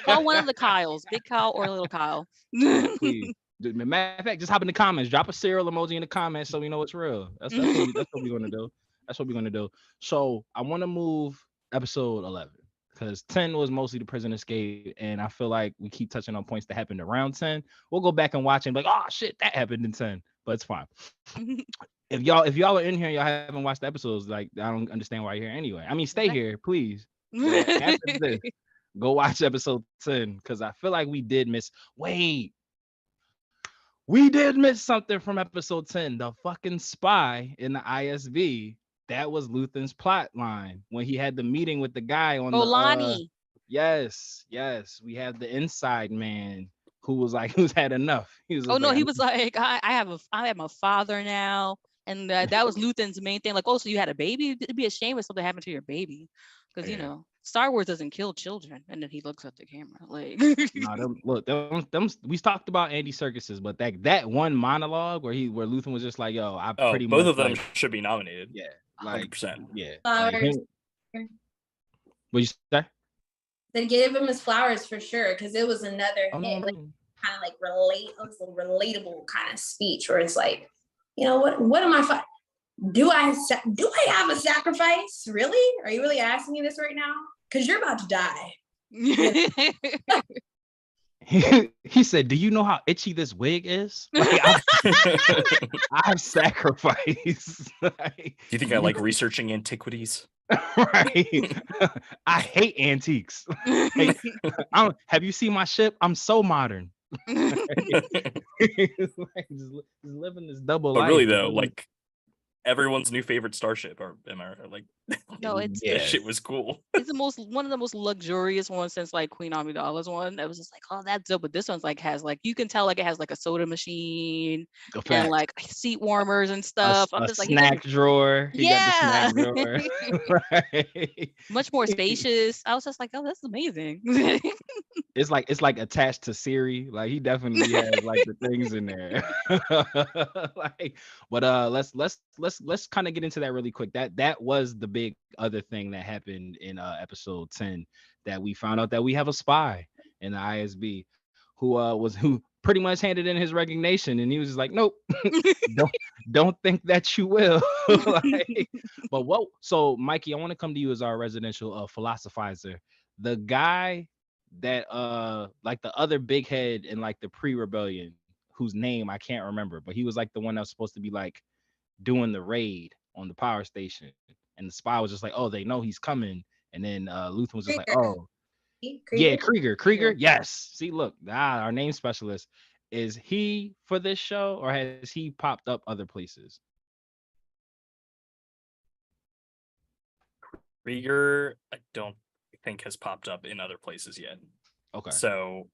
Call one of the Kyles, Big Kyle or Little Kyle. Please. Matter of fact, just hop in the comments. Drop a cereal emoji in the comments so we know it's real. That's what we're gonna do. That's what we're gonna do. So I want to move episode 11 because 10 was mostly the prison escape, and I feel like we keep touching on points that happened around 10. We'll go back and watch and be like, oh shit, that happened in 10, but it's fine. If y'all are in here, y'all haven't watched the episodes, like I don't understand why you're here anyway. I mean, stay here, please. After this, go watch episode 10 because I feel like we did miss. We did miss something from episode 10. The fucking spy in the ISB that was Luthen's plot line when he had the meeting with the guy on Oh, the Lonnie. yes, we have the inside man who was like who's had enough. He was Oh just no, like, he was like, I am a father now, and that was Luthen's main thing. Like, oh, so you had a baby? It'd be a shame if something happened to your baby, because Yeah. Star Wars doesn't kill children. And then he looks at the camera like, no, them, we talked about Andy Serkis's, but that one monologue where Luthen was just like, yo, I Oh, pretty both much of them like, should be nominated. yeah, like 100%. yeah. Like Flowers. what you say? They gave him his flowers for sure, because it was another Oh, hit, no, like kind of like relatable kind of speech where it's like, what am I? Do I have a sacrifice? Really? Are you really asking me this right now? Because you're about to die. he said, "Do you know how itchy this wig is? Like, I've sacrificed." Like, Do you think I like researching antiquities? right? I hate antiques. Like, have you seen my ship? I'm so modern. It's like just living this double But life. really though, like everyone's new favorite starship, or am I like? No, it's That shit was cool. it's one of the most luxurious ones since like Queen Amidala's one. That was just like, oh, that's dope. But this one's like has like, you can tell like it has like a soda machine a and fact. like seat warmers and A, stuff. I'm a just like, snack drawer. He got the yeah, snack drawer. Right. much more spacious. I was just like, oh, that's amazing. It's like attached to Siri. Like he definitely has like the things in there. Like, but let's kind of get into that really quick. That was the big other thing that happened in episode 10, that we found out that we have a spy in the ISB who pretty much handed in his resignation, and he was just like, nope, don't think that you will. Like, but what? So Mikey, I want to come to you as our residential philosophizer. The guy that like the other big head in like the pre-rebellion, whose name I can't remember, but he was like the one that was supposed to be like doing the raid on the power station, and the spy was just like, oh, they know he's coming, and then Luthen was just like, oh yeah, Krieger, yes. See, look, our name specialist, is he for this show or has he popped up other places? Krieger, I don't think has popped up in other places yet. Okay. So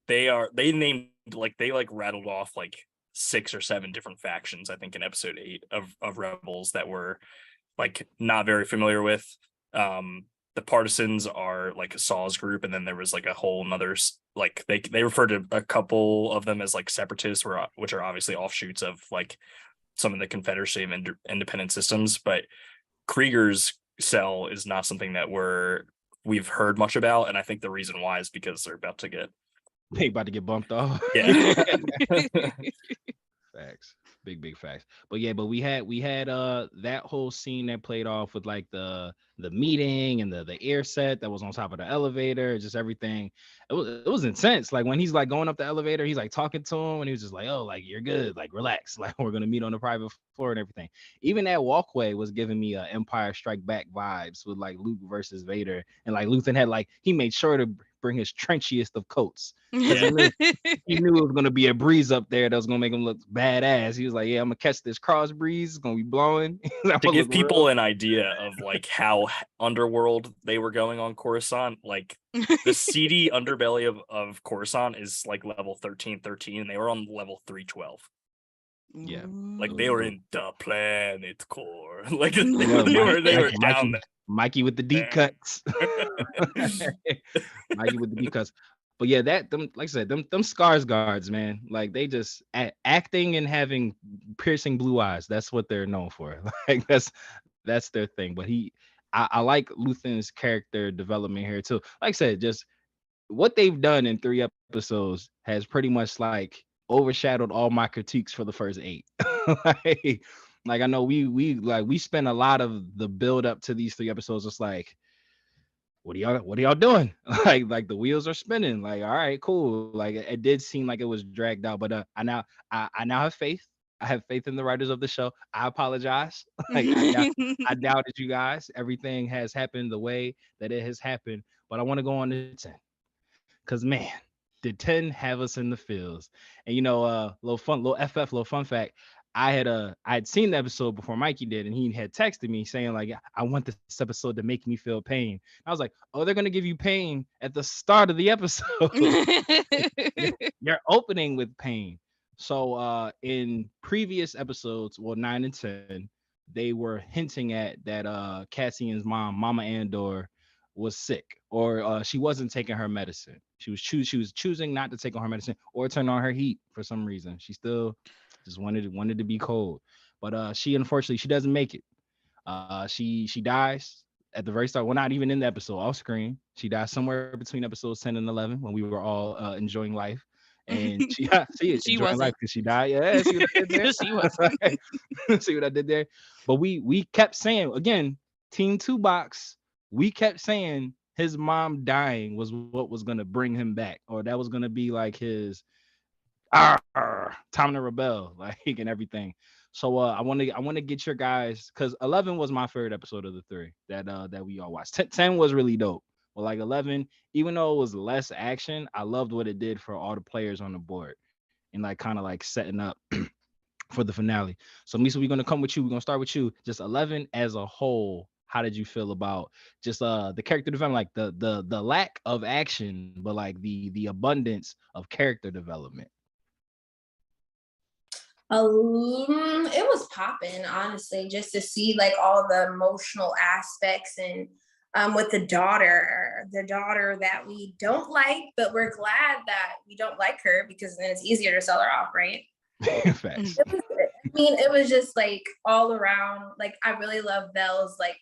they rattled off like 6 or 7 different factions, I think, in episode 8 of Rebels that we're like not very familiar with. The Partisans are like Saw's group, and then there was like a whole nother, like they refer to a couple of them as like separatists, which are obviously offshoots of like some of the Confederacy of independent systems. But Krieger's cell is not something that we've heard much about, and I think the reason why is because they're about to get bumped off. Yeah. Facts. Big facts. But yeah, but we had that whole scene that played off with like the meeting and the air set that was on top of the elevator, just everything. It was intense. Like when he's like going up the elevator, he's like talking to him, and he was just like, oh, like you're good, like relax, like we're gonna meet on the private floor and everything. Even that walkway was giving me Empire Strike Back vibes with like Luke versus Vader, and like Luthen had like he made sure to bring his trenchiest of coats. Yeah. He knew it was gonna be a breeze up there that was gonna make him look badass. He was like, yeah, I'm gonna catch this cross breeze, it's gonna be blowing. To give people an idea of like how underworld they were going on Coruscant, like the seedy underbelly of Coruscant is like level 1313, and they were on level 312. Yeah. Like they were in the planet core. Like they Yeah, were down there. Mikey with the deep cuts. Mikey with the deep cuts. But yeah, them, like I said, them scars guards, man. Like they just acting and having piercing blue eyes. That's what they're known for. Like that's their thing. But I like Luthen's character development here too. Like I said, just what they've done in 3 episodes has pretty much like overshadowed all my critiques for the first 8. like I know we spent a lot of the build up to these 3 episodes just like, what are y'all doing? like the wheels are spinning. Like, all right, cool. Like it did seem like it was dragged out, but I now have faith. I have faith in the writers of the show. I apologize. Like I doubted you guys. Everything has happened the way that it has happened, but I want to go on to 10. Cause man, did 10 have us in the fields? And little fun fact. I had seen the episode before Mikey did, and he had texted me saying like, I want this episode to make me feel pain. I was like, oh, they're gonna give you pain at the start of the episode. You're opening with pain. So in previous episodes, well, 9 and 10, they were hinting at that Cassian's mom, Mama Andor, was sick, or she wasn't taking her medicine. She was choosing not to take on her medicine or turn on her heat for some reason. She still just wanted to be cold. But she unfortunately she doesn't make it. She dies at the very start. Well, not even in the episode, off screen. She dies somewhere between episodes 10 and 11 when we were all enjoying life. And she She enjoying life wasn't. because she died. Yeah, see what I did there? She wasn't. See what I did there? But we kept saying again, Team Two Box. We kept saying his mom dying was what was gonna bring him back, or that was gonna be like his time to rebel, like and everything. So I want to get your guys, because 11 was my favorite episode of the three that we all watched. 10 was really dope, but like 11, even though it was less action, I loved what it did for all the players on the board and like kind of like setting up for the finale. So Misa, we're gonna come with you. We're gonna start with you. Just 11 as a whole. How did you feel about just the character development, like the lack of action, but like the abundance of character development? It was popping, honestly, just to see like all the emotional aspects and with the daughter that we don't like, but we're glad that we don't like her because then it's easier to sell her off, right? Facts. It was just like all around. Like I really love Belle's like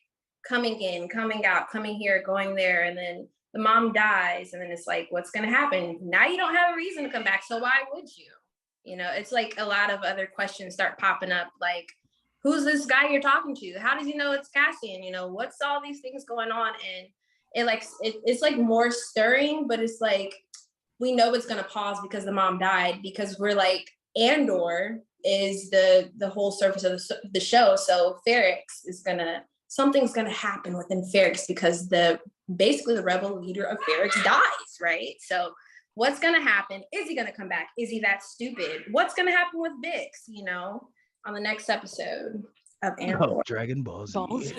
coming in, coming out, coming here, going there, and then the mom dies, and then it's like, what's gonna happen? Now you don't have a reason to come back, so why would you? You know, it's like a lot of other questions start popping up, like, who's this guy you're talking to? How does he know it's Cassian? You know, what's all these things going on? And it's like more stirring, but it's like, we know it's going to pause because the mom died, because we're like, Andor is the whole surface of the show. So Ferrix is something's gonna happen within Ferrix because basically the rebel leader of Ferrix dies, right? So what's gonna happen? Is he gonna come back? Is he that stupid? What's gonna happen with Bix, you know, on the next episode of Andor? Oh, Dragon Ball Z. Balls.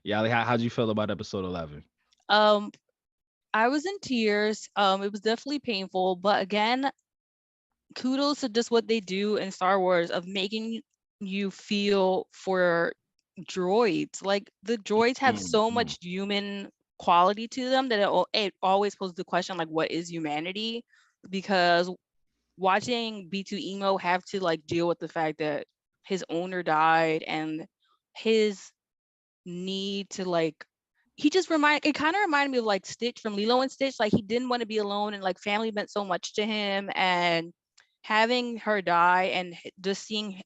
Yali, how'd you feel about episode 11? I was in tears. It was definitely painful, but again, kudos to just what they do in Star Wars of making you feel for droids. Like the droids have so much human quality to them that it always poses the question, like, what is humanity? Because watching B2 Emo have to like deal with the fact that his owner died and his need to like, it kind of reminded me of like Stitch from Lilo and Stitch. Like he didn't want to be alone, and like family meant so much to him, and having her die and just seeing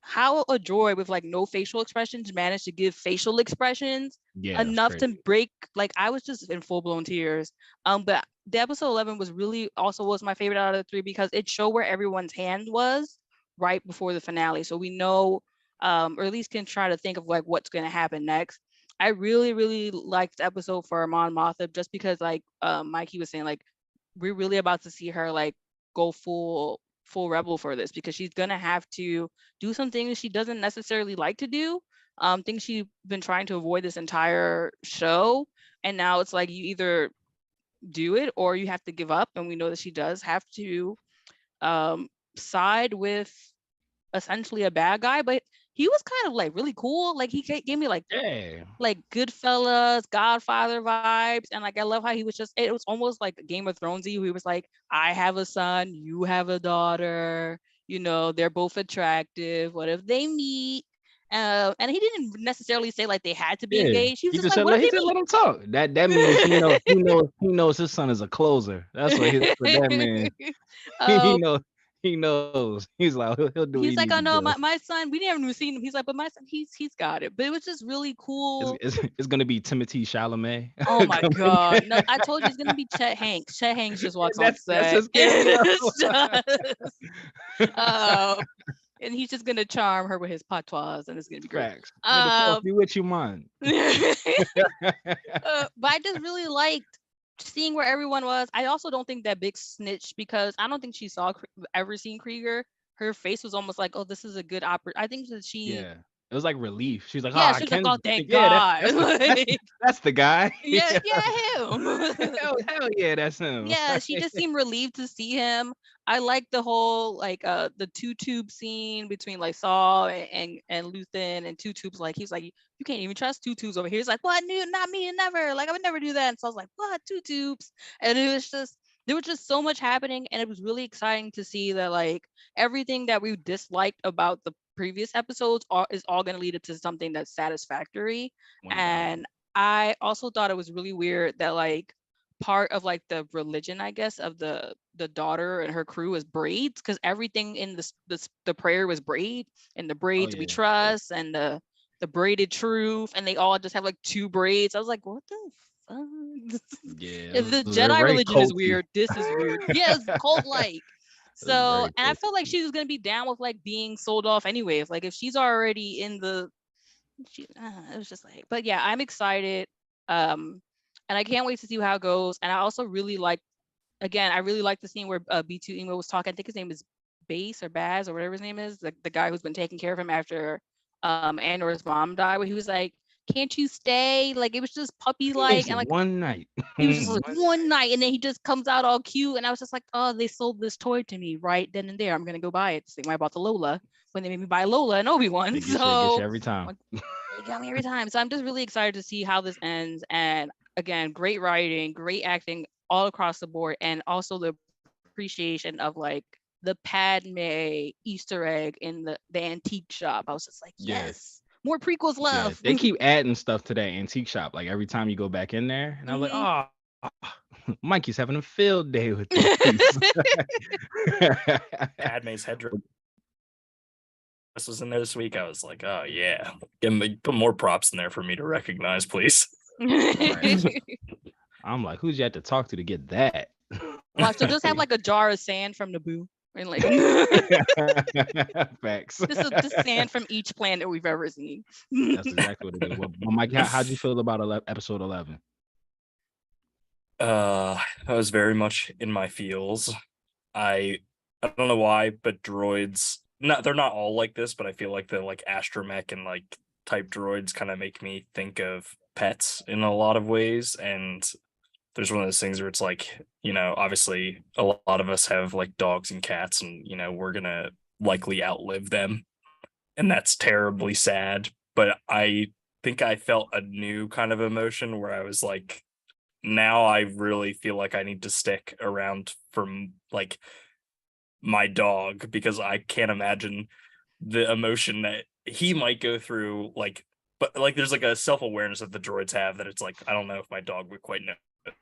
how a droid with like no facial expressions managed to give facial expressions enough to break, like I was just in full-blown tears. But the episode 11 was my favorite out of the three because it showed where everyone's hand was right before the finale, so we know or at least can try to think of like what's going to happen next. I really liked the episode for Mon Mothma just because like Mikey was saying, like we're really about to see her like go full rebel for this, because she's gonna have to do some things she doesn't necessarily like to do, things she's been trying to avoid this entire show, and now it's like you either do it or you have to give up, and we know that she does have to side with essentially a bad guy, but he was kind of like really cool. Like he gave me like Goodfellas, Godfather vibes, and like I love how he was it was almost like Game of Thronesy. He was like, I have a son, you have a daughter, you know, they're both attractive. What if they meet? And he didn't necessarily say like they had to be engaged. He was just like, let him talk. That means he knows his son is a closer. That's what that means. He knows. He's like, he'll do. He's like, oh no, my son. We never even seen him. He's like, but my son, he's got it. But it was just really cool. It's gonna be Timothée Chalamet. Oh my god! No, I told you it's gonna be Chet Hanks. Chet Hanks just walks on set. And he's just gonna charm her with his patois, and it's gonna be great. Be with you, man. But I just really liked seeing where everyone was. I also don't think that Big snitched because I don't think she ever seen Krieger. her face was almost like, oh, this is a good I think that she, Yeah. It was like relief. She was like, yeah, ah, she was like, Ken's oh, back." thank Yeah, God. that's Like, that's the guy. yeah, him. hell yeah, that's him. Yeah, she just seemed relieved to see him. I like the whole like the two tube scene between like Saul and Luthen, and two tubes, like he's like, you can't even trust two tubes over here. He's like, what? No, not me, never. Like I would never do that. And so I was like, what? Two tubes? And it was just, there was just so much happening, and it was really exciting to see that like everything that we disliked about the previous episodes is all going to lead to something that's satisfactory. 1000. And I also thought it was really weird that like part of like the religion, I guess, of the daughter and her crew is braids, because everything in the prayer was braid, and the Oh braids we yeah. trust, and the braided truth, and they all just have like two braids. I was like, what the fuck? Yeah. If the was Jedi very religion is culty. weird, this is weird. Yeah, it's cult like. It was So, very and I felt like culty. she was gonna be down with like being sold off anyway. If she's already in it was just like, but yeah, I'm excited. And I can't wait to see how it goes. And I also really like, again, I really like the scene where B2 Emo was talking. I think his name is Base or Baz or whatever his name is, the guy who's been taking care of him after Andor's mom died, where he was like, can't you stay? Like it was just puppy like, and like one night. he was just like one night, and then he just comes out all cute, and I was just like, oh, they sold this toy to me right then and there. I'm gonna go buy it. Same way I bought the Lola when they made me buy Lola and Obi-Wan. They get So you every time. like, they got me every time. So I'm just really excited to see how this ends. And again, great writing, great acting all across the board, and also the appreciation of like the Padme Easter egg in the antique shop. I was just like, Yeah. yes, more prequels, Yeah. love. They keep adding stuff to that antique shop. Like every time you go back in there. And I was like, oh, Mikey's having a field day with these. Padme's headdress was in there this week. I was like, oh yeah, put more props in there for me to recognize, please. I'm like, who'd you have to talk to get that? Watch, so just have like a jar of sand from Naboo. And like Facts. this is the sand from each planet we've ever seen. That's exactly what it is. Well, Mike, how'd you feel about episode 11? I was very much in my feels. I don't know why, but droids, they're not all like this, but I feel like the like astromech and like type droids kind of make me think of pets in a lot of ways. And there's one of those things where it's like, obviously a lot of us have like dogs and cats, and we're gonna likely outlive them, and that's terribly sad. But I think I felt a new kind of emotion where I was like, now I really feel like I need to stick around for like my dog, because I can't imagine the emotion that he might go through. Like, but like there's like a self-awareness that the droids have that it's like, I don't know if my dog would quite know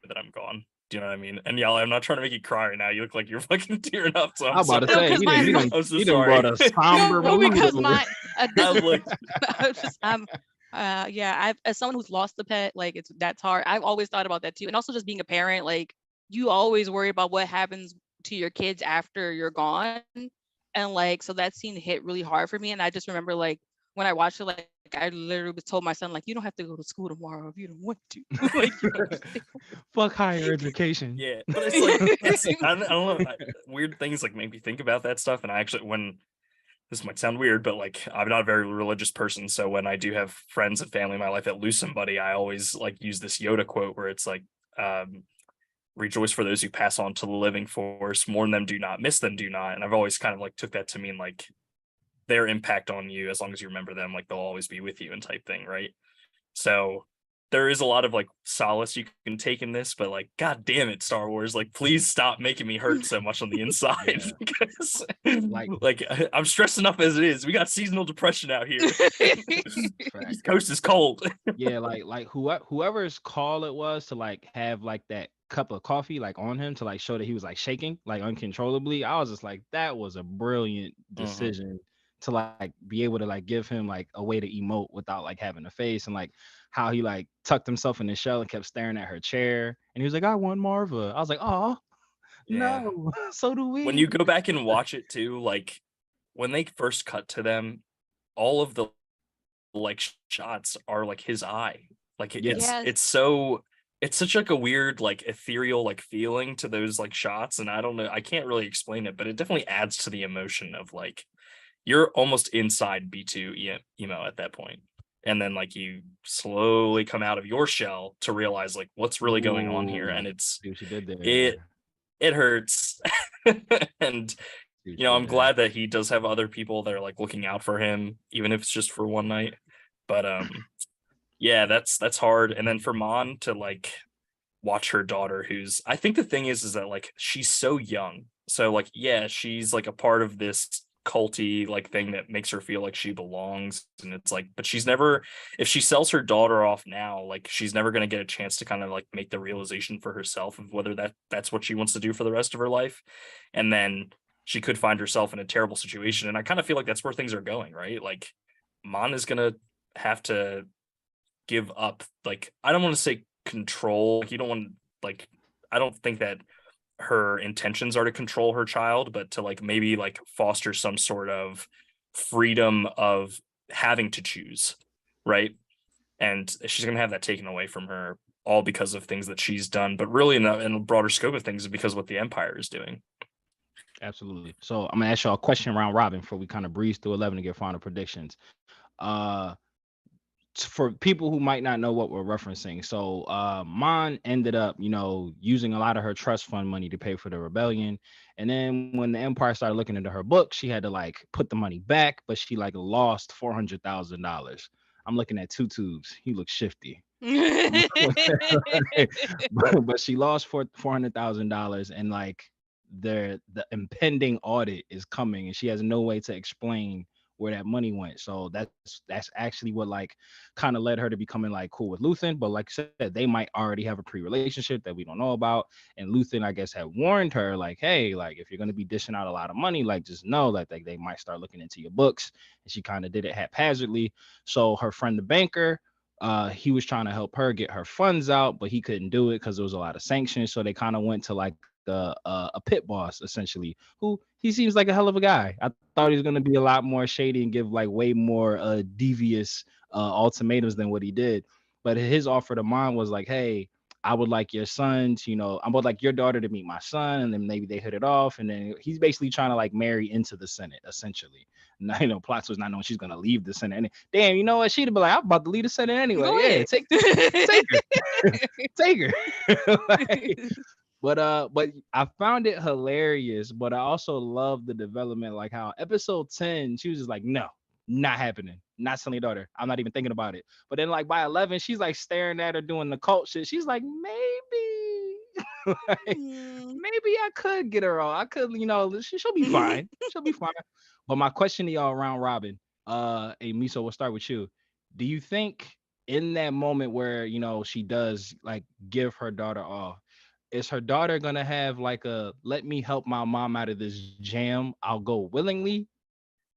that I'm gone. Do you know what I mean? And Yali, I'm not trying to make you cry right now. You look like you're fucking tearing up. So I'm about to sorry. say, I'm so you sorry. brought a somber No, mood because over. my I'm like, yeah, as someone who's lost a pet, like that's hard. I've always thought about that too. And also just being a parent, like you always worry about what happens to your kids after you're gone. And like, so that scene hit really hard for me. And I just remember like when I watched it, like I literally was told my son, like, you don't have to go to school tomorrow if you don't want to. Like, you know, Fuck higher education. yeah, but it's like I don't know, weird things like make me think about that stuff. And I actually, when this might sound weird, but like I'm not a very religious person, so when I do have friends and family in my life that lose somebody, I always like use this Yoda quote where it's like, rejoice for those who pass on to the living force, mourn them do not, miss them do not. And I've always kind of like took that to mean like their impact on you, as long as you remember them, like they'll always be with you and type thing, right? So there is a lot of like solace you can take in this, but like, god damn it, Star Wars, like please stop making me hurt so much on the inside. Because like I'm stressed enough as it is. We got seasonal depression out here. East Coast is cold. Yeah, like whoever's call it was to like have like that cup of coffee like on him to like show that he was like shaking like uncontrollably. I was just like, that was a brilliant decision to like be able to like give him like a way to emote without like having a face, and like how he like tucked himself in his shell and kept staring at her chair, and he was like, I want Marva. I was like, oh no, so do we. When you go back and watch it too, like when they first cut to them, all of the like shots are like his eye, like it's so it's such like a weird, like ethereal, like feeling to those like shots. And I don't know, I can't really explain it, but it definitely adds to the emotion of like you're almost inside B2 emo at that point. And then like you slowly come out of your shell to realize like what's really going on here. And Ooh, see what you did it there. it hurts. And See what you you know, did I'm there. glad that he does have other people that are like looking out for him, even if it's just for one night. But yeah, that's hard. And then for Mon to like watch her daughter, who's, I think the thing is that like she's so young. So like yeah, she's like a part of this culty like thing that makes her feel like she belongs. And it's like, but she's never, if she sells her daughter off now, like she's never going to get a chance to kind of like make the realization for herself of whether that's what she wants to do for the rest of her life. And then she could find herself in a terrible situation. And I kind of feel like that's where things are going, right? Like Mon is gonna have to give up, like, I don't want to say control. Like, you don't want, like, I don't think that her intentions are to control her child, but to like maybe like foster some sort of freedom of having to choose, right? And she's gonna have that taken away from her, all because of things that she's done, but really in a broader scope of things, because of what the Empire is doing. Absolutely. So I'm gonna ask y'all a question round robin before we kind of breeze through 11 and get final predictions. Uh, for people who might not know what we're referencing, so Mon ended up, using a lot of her trust fund money to pay for the rebellion, and then when the Empire started looking into her book, she had to like put the money back, but she like lost $400,000. I'm looking at two tubes. He looks shifty. but she lost $400,000, and like the impending audit is coming, and she has no way to explain where that money went. So that's actually what like kind of led her to becoming like cool with Luthen. But like I said, they might already have a pre-relationship that we don't know about. And Luthen, I guess, had warned her like, hey, like if you're gonna be dishing out a lot of money, like just know that they might start looking into your books. And she kind of did it haphazardly. So her friend, the banker, he was trying to help her get her funds out, but he couldn't do it because there was a lot of sanctions. So they kind of went to like a pit boss, essentially, who he seems like a hell of a guy. I thought he was going to be a lot more shady and give like way more devious ultimatums than what he did. But his offer to mine was like, hey, I would like your sons, I would like your daughter to meet my son, and then maybe they hit it off, and then he's basically trying to like marry into the Senate, essentially. Now, plot was not knowing she's gonna leave the Senate. And damn, you know what? She'd be like, I'm about to leave the Senate anyway. Go Yeah, ahead. take her, take her. Like, but I found it hilarious. But I also love the development, like how episode 10, she was just like, no, not happening. Not selling your daughter. I'm not even thinking about it. But then like by 11, she's like staring at her doing the cult shit. She's like, maybe. Like, maybe I could get her on. I could, she'll be fine. She'll be fine. But my question to y'all, round robin, hey Miso, we'll start with you. Do you think in that moment where she does like give her daughter off, is her daughter gonna have like a let me help my mom out of this jam, I'll go willingly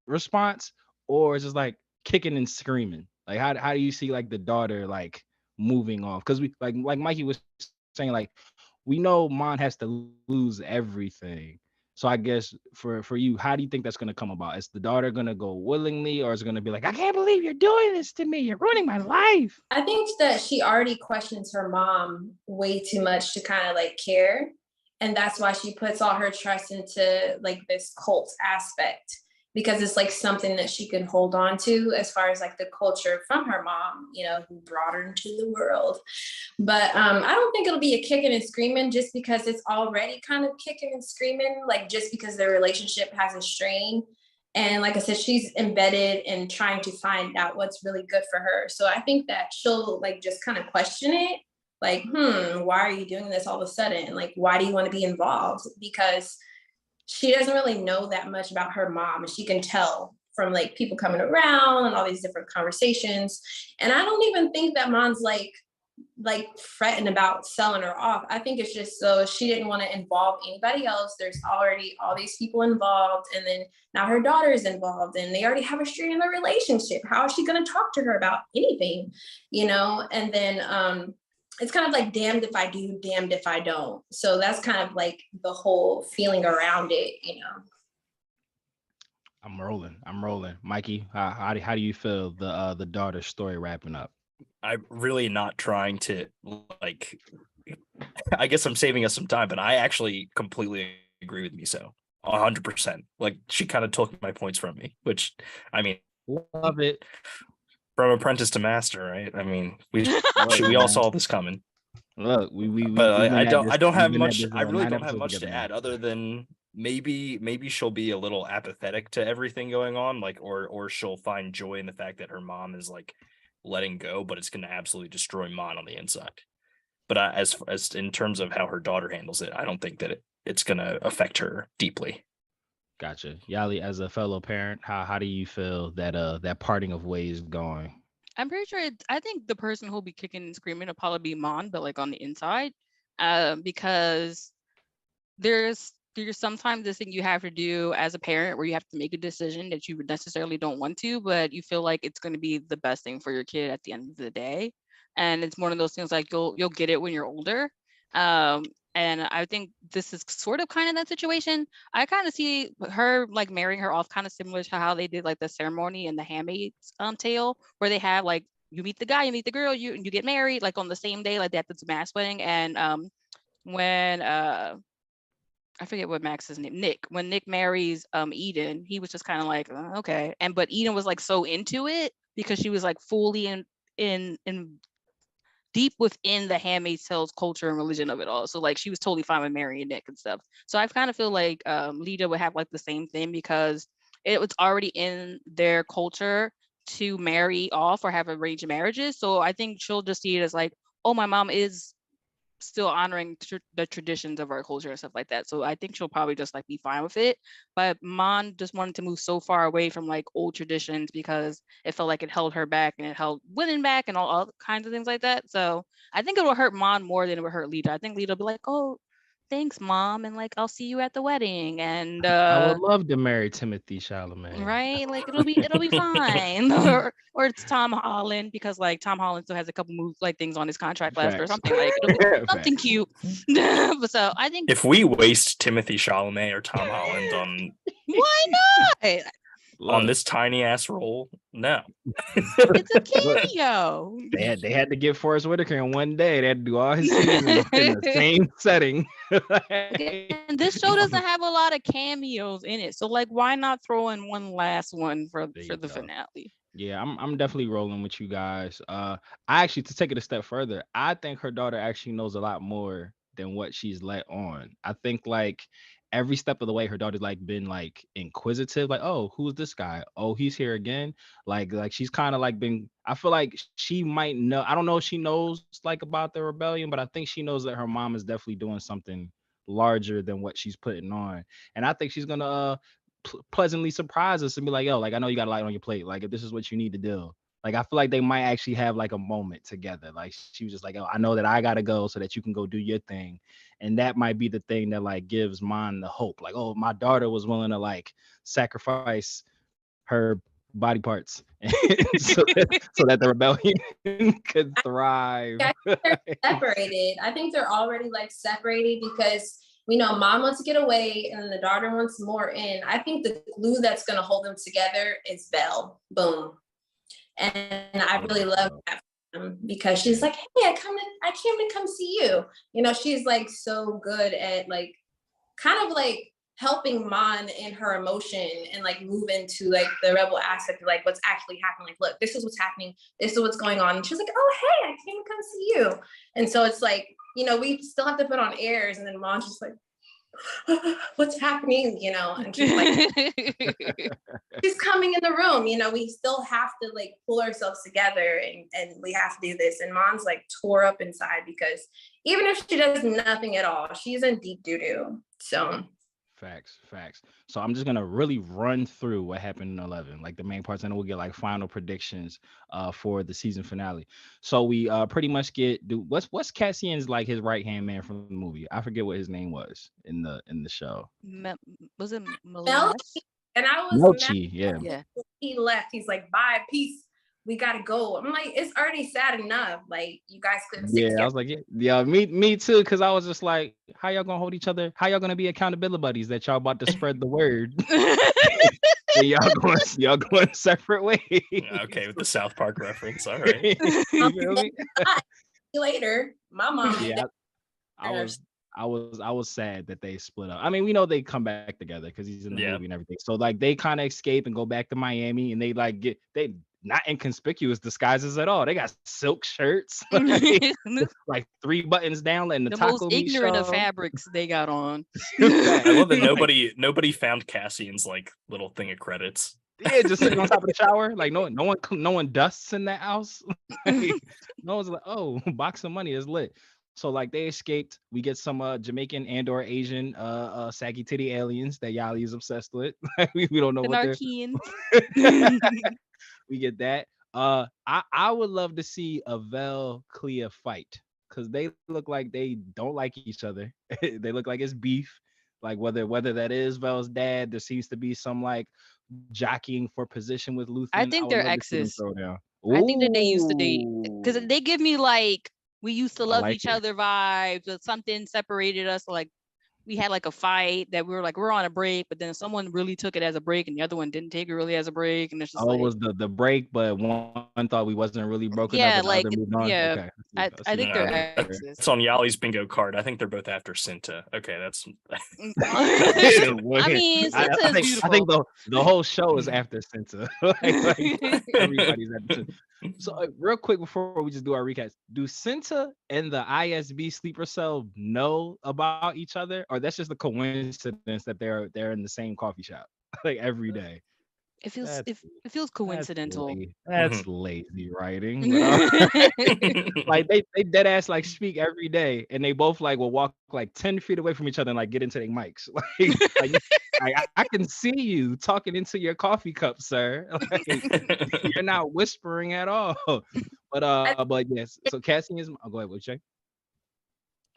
response, or is just like kicking and screaming? Like how do you see like the daughter like moving off? Because we like Mikey was saying, like we know Mon has to lose everything. So I guess for you, how do you think that's gonna come about? Is the daughter gonna go willingly, or is it gonna be like, I can't believe you're doing this to me, you're ruining my life? I think that she already questions her mom way too much to kind of like care. And that's why she puts all her trust into like this cult aspect, because it's like something that she can hold on to as far as like the culture from her mom, who brought her into the world. But I don't think it'll be a kicking and screaming, just because it's already kind of kicking and screaming, like just because their relationship has a strain. And like I said, she's embedded in trying to find out what's really good for her. So I think that she'll like just kind of question it, like, why are you doing this all of a sudden? Like, why do you want to be involved? Because she doesn't really know that much about her mom, and she can tell from like people coming around and all these different conversations. And I don't even think that mom's like fretting about selling her off. I think it's just so she didn't want to involve anybody else. There's already all these people involved, and then now her daughter is involved, and they already have a strain in their relationship. How is she going to talk to her about anything, And then it's kind of like damned if I do, damned if I don't. So that's kind of like the whole feeling around it. I'm rolling. Mikey, how do you feel the daughter story wrapping up? I'm really not trying to like. I guess I'm saving us some time, but I actually completely agree with Miso, 100%. Like she kind of took my points from me, which I mean, Love it. from apprentice to master, right? I mean, we Look, we all man. saw this coming. Look, we But been at this. I don't We've have been at much. this I really 9 don't have episodes much together to now. add other than maybe she'll be a little apathetic to everything going on, like or she'll find joy in the fact that her mom is like letting go, but it's going to absolutely destroy Mon on the inside. But as in terms of how her daughter handles it, I don't think that it's going to affect her deeply. Gotcha. Yali, as a fellow parent, how do you feel that that parting of ways going? I'm pretty sure I think the person who'll be kicking and screaming will probably be Mon, but like on the inside, because there's sometimes this thing you have to do as a parent where you have to make a decision that you necessarily don't want to, but you feel like it's going to be the best thing for your kid at the end of the day. And it's one of those things like you'll get it when you're older. And I think this is sort of kind of that situation. I kind of see her like marrying her off kind of similar to how they did like the ceremony in the Handmaid's Tale, where they have like you meet the guy, you meet the girl, you get married like on the same day, like that. That's a mass wedding. And when I forget what Max's name, Nick. When Nick marries Eden, he was just kind of like, okay. But Eden was like so into it because she was like fully in deep within the Handmaid's Tale's culture and religion of it all. So like she was totally fine with marrying Nick and stuff. So I kind of feel like Lita would have like the same thing because it was already in their culture to marry off or have arranged marriages. So I think she'll just see it as like, oh, my mom is still honoring the traditions of our culture and stuff like that. So I think she'll probably just like be fine with it. But Mon just wanted to move so far away from like old traditions because it felt like it held her back and it held women back and all kinds of things like that. So I think it will hurt Mon more than it will hurt Lita. I think Lita will be like, oh, thanks, Mom, and like I'll see you at the wedding. And I would love to marry Timothy Chalamet. right, like it'll be fine. Or it's Tom Holland because like Tom Holland still has a couple moves like things on his contract left or Facts. something, like it'll be something Facts. cute. But so I think If we waste Timothy Chalamet or Tom Holland why not? on this tiny ass role, no. It's a cameo. They had to get Forrest Whitaker in one day. They had to do all his scenes in the same setting. And this show doesn't have a lot of cameos in it, so like why not throw in one last one for the finale? Yeah, I'm definitely rolling with you guys. I actually, to take it a step further, I think her daughter actually knows a lot more than what she's let on. I think like every step of the way, her daughter's like been like inquisitive, like, oh, who's this guy? Oh, he's here again. Like she's kind of like been. I feel like she might know. I don't know if she knows like about the rebellion, but I think she knows that her mom is definitely doing something larger than what she's putting on, and I think she's gonna pleasantly surprise us and be like, yo, like I know you got a lot on your plate. Like if this is what you need to do. Like I feel like they might actually have like a moment together. Like she was just like, oh, I know that I gotta go so that you can go do your thing. And that might be the thing that like gives Mon the hope. Like, oh, my daughter was willing to like sacrifice her body parts so that the rebellion could thrive. Yeah, I think they're separated. I think they're already like separated because we know mom wants to get away and the daughter wants more in. I think the glue that's going to hold them together is Belle. Boom. And I really love that because she's like, hey, I came to come see you. You know, she's like so good at like kind of like helping Mon in her emotion and like move into like the rebel aspect of like what's actually happening. Like, look, this is what's happening. This is what's going on. And she's like, oh, hey, I came to come see you. And so it's like, you know, we still have to put on airs, and then Mon's just like, what's happening, you know? And she's like, she's coming in the room, you know, we still have to like pull ourselves together and we have to do this. And Mon's like tore up inside because even if she does nothing at all, she's in deep doo-doo. So Facts. So I'm just gonna really run through what happened in 11, like the main parts, and then we'll get like final predictions for the season finale. So we pretty much get what's Cassian's like his right hand man from the movie. I forget what his name was in the show. Was it Melchi? And I was Melchi, yeah. He left. He's like, bye, peace. We gotta go. I'm like, it's already sad enough. Like you guys couldn't sit together. I was like, yeah, me too, because I was just like, how y'all gonna hold each other? How y'all gonna be accountability buddies that y'all about to spread the word? and y'all going separate ways. Okay, with the South Park reference. All right. You feel me? See you later. My mom. Yeah, I was sad that they split up. I mean, we know they come back together because he's in the movie and everything. So like they kind of escape and go back to Miami, and they not inconspicuous disguises at all. They got silk shirts, like 3 buttons down, letting the most taco meat ignorant of show. fabrics they got on. I love that nobody found Cassian's like little thing of credits. Yeah, just sitting on top of the shower. Like no one dusts in that house. Like, no one's like, oh, box of money is lit. So like they escaped. We get some Jamaican and or Asian saggy titty aliens that Yali is obsessed with. we don't know The what Narkean. we get that. I would love to see a Vel Clea fight because they look like they don't like each other. They look like it's beef. Like whether that is Vel's dad, there seems to be some like jockeying for position with Luthen. I think would they're love to see them exes. throw down. I think that they used to date because Ooh. they give me like we used to I love like each it. other vibes, or something separated us. Like we had like a fight that we were like, we're on a break, but then someone really took it as a break and the other one didn't take it really as a break. And it's just Oh, like, it was the break, but one thought we wasn't really broken yeah, up, and the like, other moved on. yeah, Okay, I think they're No, exes. it's on Yali's bingo card. I think they're both after Cinta. Okay, that's. I mean, Cinta is beautiful. I think the whole show is after Cinta. like everybody's after Cinta. So real quick before we just do our recaps, do Cinta and the ISB sleeper cell know about each other, or that's just a coincidence that they're in the same coffee shop like every day? It feels That's- it feels coincidental. That's lazy writing. But, like they dead ass like speak every day, and they both like will walk like 10 feet away from each other and like get into their mics. I can see you talking into your coffee cup, sir. Like, you're not whispering at all. But yes. So Cassian is. Oh, go ahead, what you say?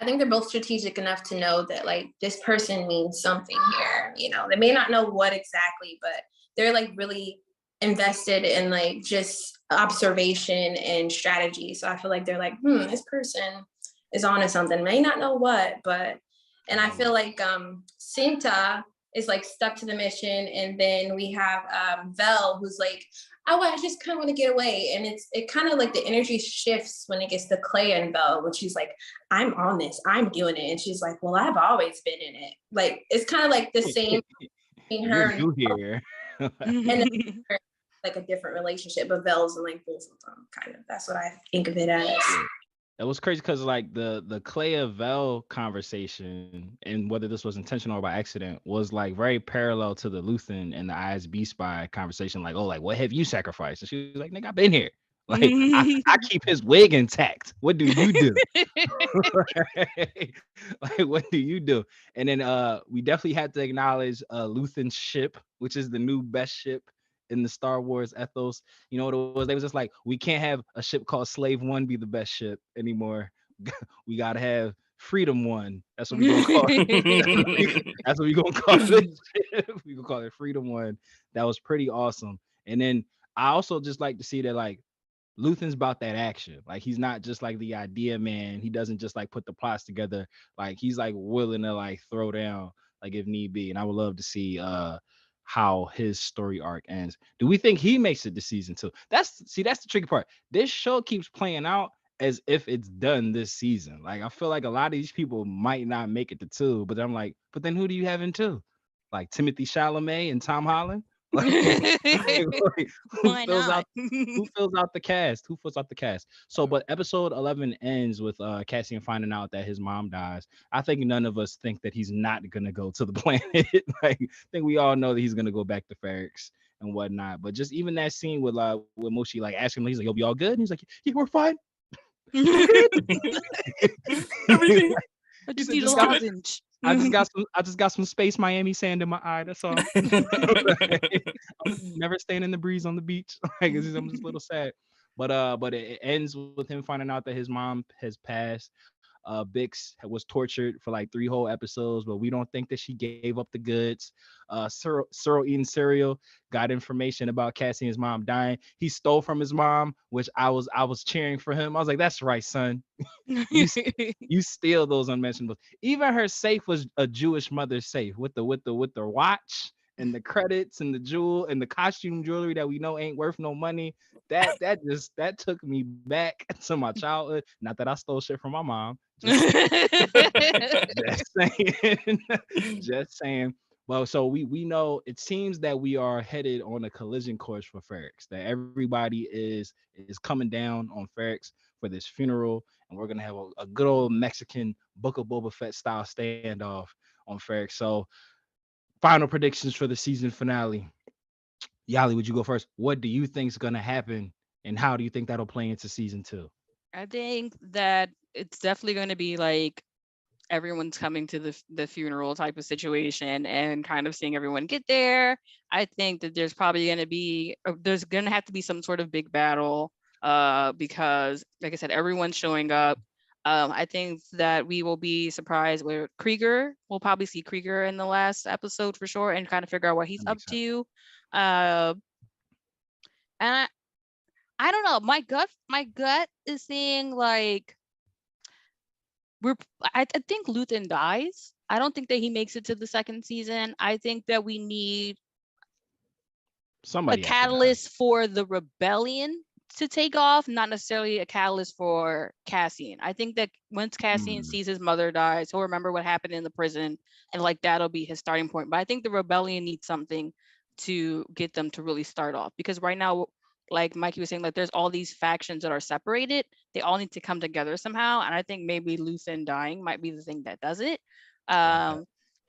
I think they're both strategic enough to know that like this person means something here. You know, they may not know what exactly, but they're like really invested in like just observation and strategy. So I feel like they're like, this person is on to something. May not know what, but and I feel like Cinta is like stuck to the mission, and then we have Vel who's like, oh, I just kind of want to get away. And it kind of like the energy shifts when it gets to Clea and Vel, when she's like, I'm on this, I'm doing it. And she's like, well, I've always been in it. Like, it's kind of like the same between her You here. and then like a different relationship, but Vel's in like both of them, kind of. That's what I think of it as. That was crazy because like the Clea Vel conversation, and whether this was intentional or by accident, was like very parallel to the Luthen and the ISB spy conversation. Like, oh, like what have you sacrificed? And she was like, nigga, I've been here. Like I keep his wig intact. What do you do? Like, what do you do? And then we definitely had to acknowledge Luthen's ship, which is the new best ship in the Star Wars ethos. You know what it was? They was just like, we can't have a ship called Slave One be the best ship anymore. We gotta have Freedom One. That's what we gonna call it. That's what we gonna call it. We gonna call it Freedom One. That was pretty awesome. And then I also just like to see that like Luthen's about that action. Like he's not just like the idea man. He doesn't just like put the plots together. Like he's like willing to like throw down like if need be. And I would love to see how his story arc ends. Do we think he makes it to season 2? That's the tricky part. This show keeps playing out as if it's done this season. Like I feel like a lot of these people might not make it to 2, but I'm like, but then who do you have in 2? Like Timothy Chalamet and Tom Holland? Like, who fills out the cast? Who fills out the cast? So, but episode 11 ends with Cassian finding out that his mom dies. I think none of us think that he's not gonna go to the planet. Like, I think we all know that he's gonna go back to Ferrix and whatnot. But just even that scene with Moshi like asking him, he's like, "You'll be all good?" And he's like, "Yeah, we're fine." Everything. I just need a lozenge. I just got some Space Miami sand in my eye. That's all. I'm never staying in the breeze on the beach. Like I'm just a little sad. But it ends with him finding out that his mom has passed. Bix was tortured for like 3 whole episodes, but we don't think that she gave up the goods. Cyril eating cereal got information about Cassian's mom dying. He stole from his mom, which I was cheering for him. I was like, that's right, son. You steal those unmentionables. Even her safe was a Jewish mother's safe with the watch and the credits and the jewel and the costume jewelry that we know ain't worth no money. That took me back to my childhood. Not that I stole shit from my mom. Just saying. Just saying. Well, so we know it seems that we are headed on a collision course for Ferrex. That everybody is coming down on Ferrex for this funeral, and we're gonna have a good old Mexican Book of Boba Fett style standoff on Ferrex. So, final predictions for the season finale. Yali, would you go first? What do you think is gonna happen, and how do you think that'll play into season 2? I think that it's definitely going to be like everyone's coming to the funeral type of situation and kind of seeing everyone get there. I think that there's probably going to be there's going to have to be some sort of big battle because like I said, everyone's showing up. I think that we will be surprised with Krieger. We'll probably see Krieger in the last episode for sure and kind of figure out what he's up to. And I don't know. My gut is saying like I think Luthen dies. I don't think that he makes it to the second season. I think that we need Somebody a catalyst for the rebellion to take off, not necessarily a catalyst for Cassian. I think that once Cassian sees his mother dies, he'll remember what happened in the prison, and like that'll be his starting point. But I think the rebellion needs something to get them to really start off, because right now, like Mikey was saying, like there's all these factions that are separated. They all need to come together somehow, and I think maybe Luthen dying might be the thing that does it.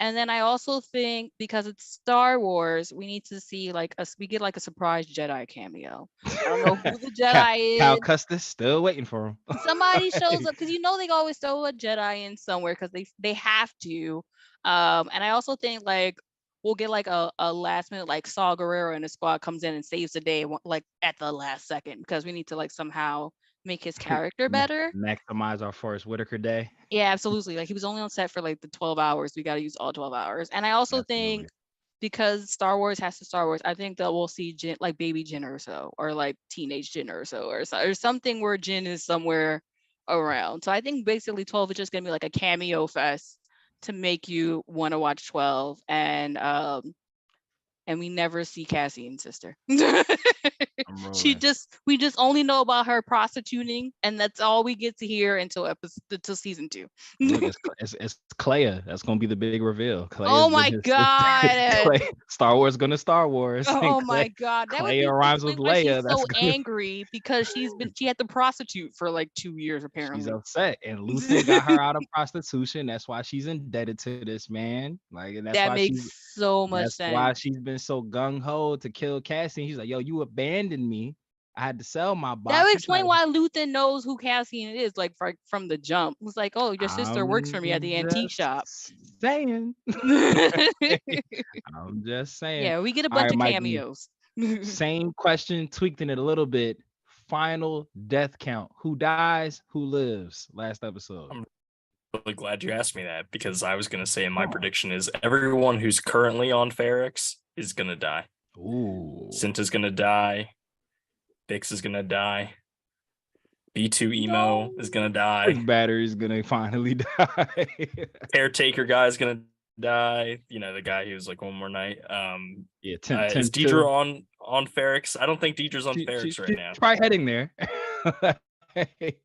And then I also think because it's Star Wars, we need to see like we get like a surprise Jedi cameo. I don't know who the Jedi is. Cal Custis still waiting for him. Somebody shows up, because you know they always throw a Jedi in somewhere because they have to. And I also think like we'll get like a last minute like Saw Gerrera and his squad comes in and saves the day like at the last second, because we need to like somehow make his character better. Maximize our Forrest Whitaker day. Yeah, absolutely. Like he was only on set for like the 12 hours. We got to use all 12 hours. And I also think because Star Wars has to Star Wars, I think that we'll see Jin, like baby Jin Erso or like teenage Jin Erso or something where Jin is somewhere around. So I think basically 12 is just going to be like a cameo fest to make you want to watch 12. And we never see Cassian's sister. we just only know about her prostituting, and that's all we get to hear until season 2. Look, it's Clea. That's gonna be the big reveal. Oh my god! Star Wars gonna Star Wars. Oh my god! That Clea rhymes with Leia. She's so angry because she had to prostitute for like 2 years apparently. She's upset, and Luthen got her out of prostitution. That's why she's indebted to this man. Like, and that's that why makes so much sense. That's why she's been so gung ho to kill Cassian. He's like, yo, you abandoned me. I had to sell my body. That would explain why Luthen knows who Cassian is, like from the jump. It was like, oh, your sister works for me at the antique shop. Saying. I'm just saying. Yeah, we get a bunch of cameos. Same question, tweaked in it a little bit. Final death count. Who dies? Who lives? Last episode. I'm really glad you asked me that, because I was going to say my prediction is everyone who's currently on Ferrex is going to die. Ooh. Cinta's going to die. Bix is going to die. B2 Emo is going to die. Quick Battery is going to finally die. Caretaker guy is going to die. You know, the guy who's like one more night. Yeah, is Deidre on Ferrex? I don't think Deidre's on Ferrex right now. She's probably heading there.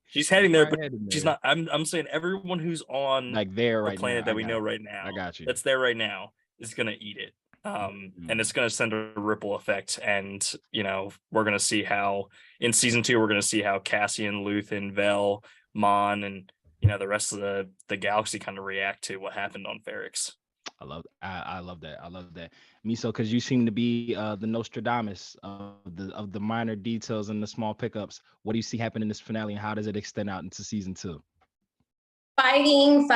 She's heading there, but she's not. I'm saying everyone who's on like there right the planet now, that we know right now. I got you. That's there right now is going to eat it. And it's going to send a ripple effect. And, you know, we're going to see how in season 2, we're going to see how Cassian, Luthen, Vel, Mon, and, you know, the rest of the galaxy kind of react to what happened on Ferrex. I love that. I love that. Miso, because you seem to be the Nostradamus of the minor details and the small pickups. What do you see happen in this finale, and how does it extend out into season 2? Fighting,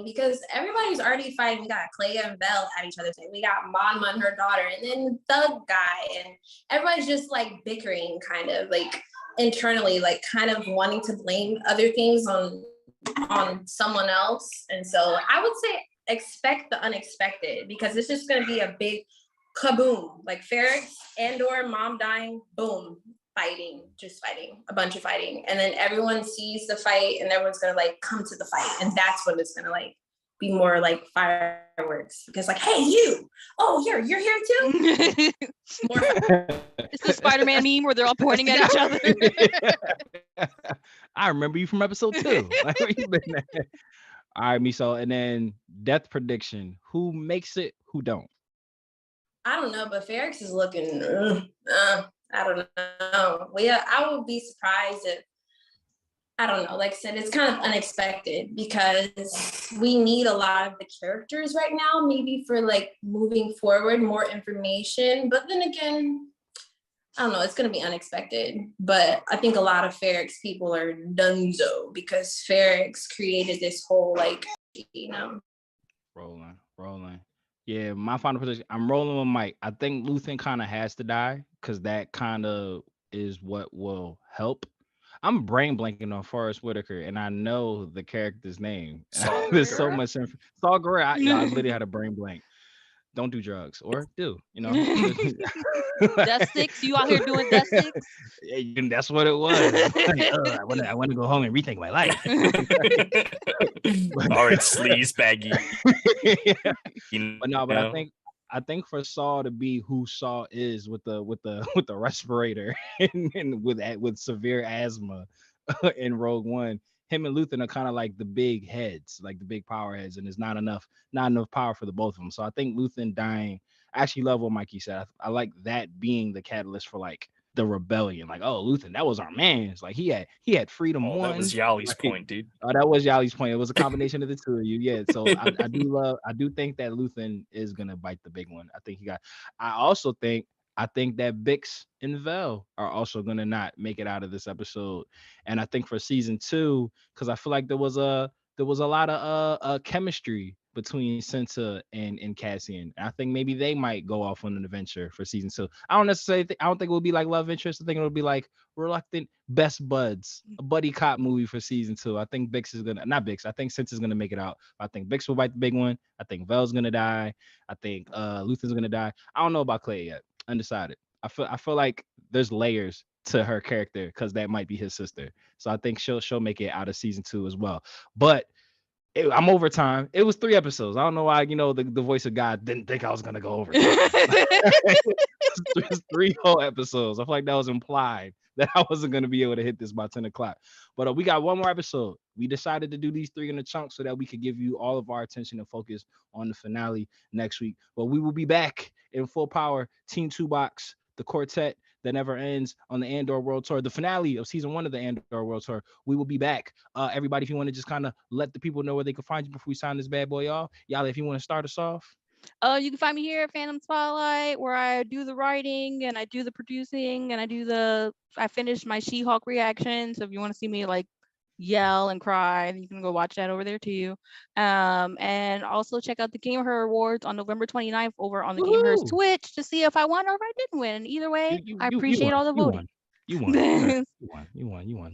because everybody's already fighting. We got Clea and Vel at each other's head. We got Mon, her daughter, and then Thug guy, and everybody's just like bickering, kind of like internally, like kind of wanting to blame other things on someone else. And so I would say expect the unexpected, because it's just going to be a big kaboom, like Ferrex, Andor, mom dying, boom, just fighting, a bunch of fighting. And then everyone sees the fight and everyone's going to like come to the fight. And that's when it's going to like be more like fireworks, because like, hey, you, oh, you're here too. More It's the Spider-Man meme where they're all pointing at each other. I remember you from episode 2. Like, where you been at? All right, Miso, and then death prediction. Who makes it? Who don't? I don't know, but Ferrex is looking. I don't know. Well, yeah, I would be surprised if, I don't know. Like I said, it's kind of unexpected because we need a lot of the characters right now, maybe for like moving forward, more information. But then again, I don't know. It's going to be unexpected. But I think a lot of Ferrex people are donezo because Ferrex created this whole like, Rolling. Yeah, my final position. I'm rolling with Mike. I think Luthen kind of has to die because that kind of is what will help. I'm brain blanking on Forrest Whitaker, and I know the character's name. There's so much info. Saul Guerrero. I literally had a brain blank. Don't do drugs, or do, Death Six, you out here doing Death Six? Yeah, that's what it was. Like, I want to go home and rethink my life. All right, sleaze baggy. But I think for Saul to be who Saul is with the respirator and with severe asthma in Rogue One, him and Luthen are kind of like the big heads, like the big power heads, and there's not enough power for the both of them. So I think Luthen dying, I actually love what Mikey said. I like that being the catalyst for like the rebellion. Like, oh, Luthen, that was our man's. Like he had freedom. That was Yali's point, dude. Oh, that was Yali's point. It was a combination of the two of you. Yeah. So I do think that Luthen is gonna bite the big one. I think that Bix and Vel are also gonna not make it out of this episode. And I think for season 2, because I feel like there was a lot of chemistry between Cinta and Cassian. And I think maybe they might go off on an adventure for season 2. I don't think it will be like love interest. I think it'll be like reluctant best buds, a buddy cop movie for season 2. I think Bix is gonna not Bix. I think Cinta's gonna make it out. I think Bix will bite the big one. I think Vel's gonna die. I think Luthen's gonna die. I don't know about Clay yet. Undecided. I feel like there's layers to her character because that might be his sister. So I think she'll make it out of season 2 as well. But I'm over time. It was 3 episodes. I don't know why, the voice of God didn't think I was gonna go over. It's 3 whole episodes. I feel like that was implied that I wasn't gonna be able to hit this by 10 o'clock. But we got one more episode. We decided to do these 3 in a chunk so that we could give you all of our attention and focus on the finale next week. But we will be back in full power. Team 2 Box, the quartet that never ends on the Andor World Tour, the finale of season 1 of the Andor World Tour. We will be back. Everybody, if you want to just kind of let the people know where they can find you before we sign this bad boy off. Yali, if you want to start us off. You can find me here at Fandom Spotlight, where I do the writing and I do the producing and I finished my She-Hulk reaction. So if you want to see me like yell and cry, you can go watch that over there too. And also check out the Game Her Awards on November 29th over on the Game Her's Twitch to see if I won or if I didn't win. Either way, I appreciate all the voting. You won. The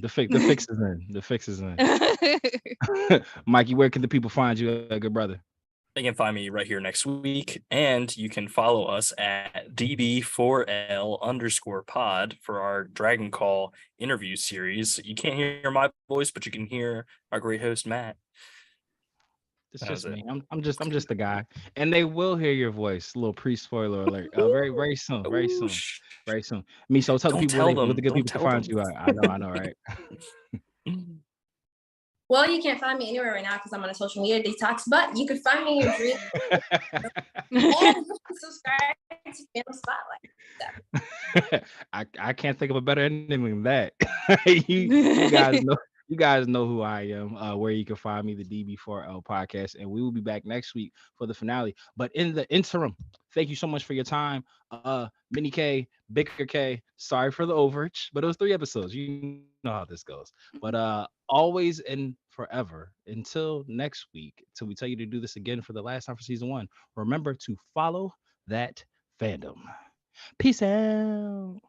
fix is in. The fix is in. Mikey, where can the people find you, good brother? They can find me right here next week, and you can follow us at DB4L_pod for our Dragon Call interview series. You can't hear my voice, but you can hear our great host Matt. It's just me. I'm just the guy, and they will hear your voice. A little pre-spoiler alert. Very soon. Me, so tell the people where the good people can find you. I know, right? Well, you can't find me anywhere right now because I'm on a social media detox, but you can find me in your dreams. And subscribe to Fandom Spotlight. I can't think of a better ending than that. You guys know who I am, where you can find me, the DB4L podcast, and we will be back next week for the finale. But in the interim, thank you so much for your time. Mini K, Bigger K, sorry for the overage, but it was 3 episodes. You know how this goes. But always and forever, until next week, till we tell you to do this again for the last time for season 1, remember to follow that fandom. Peace out.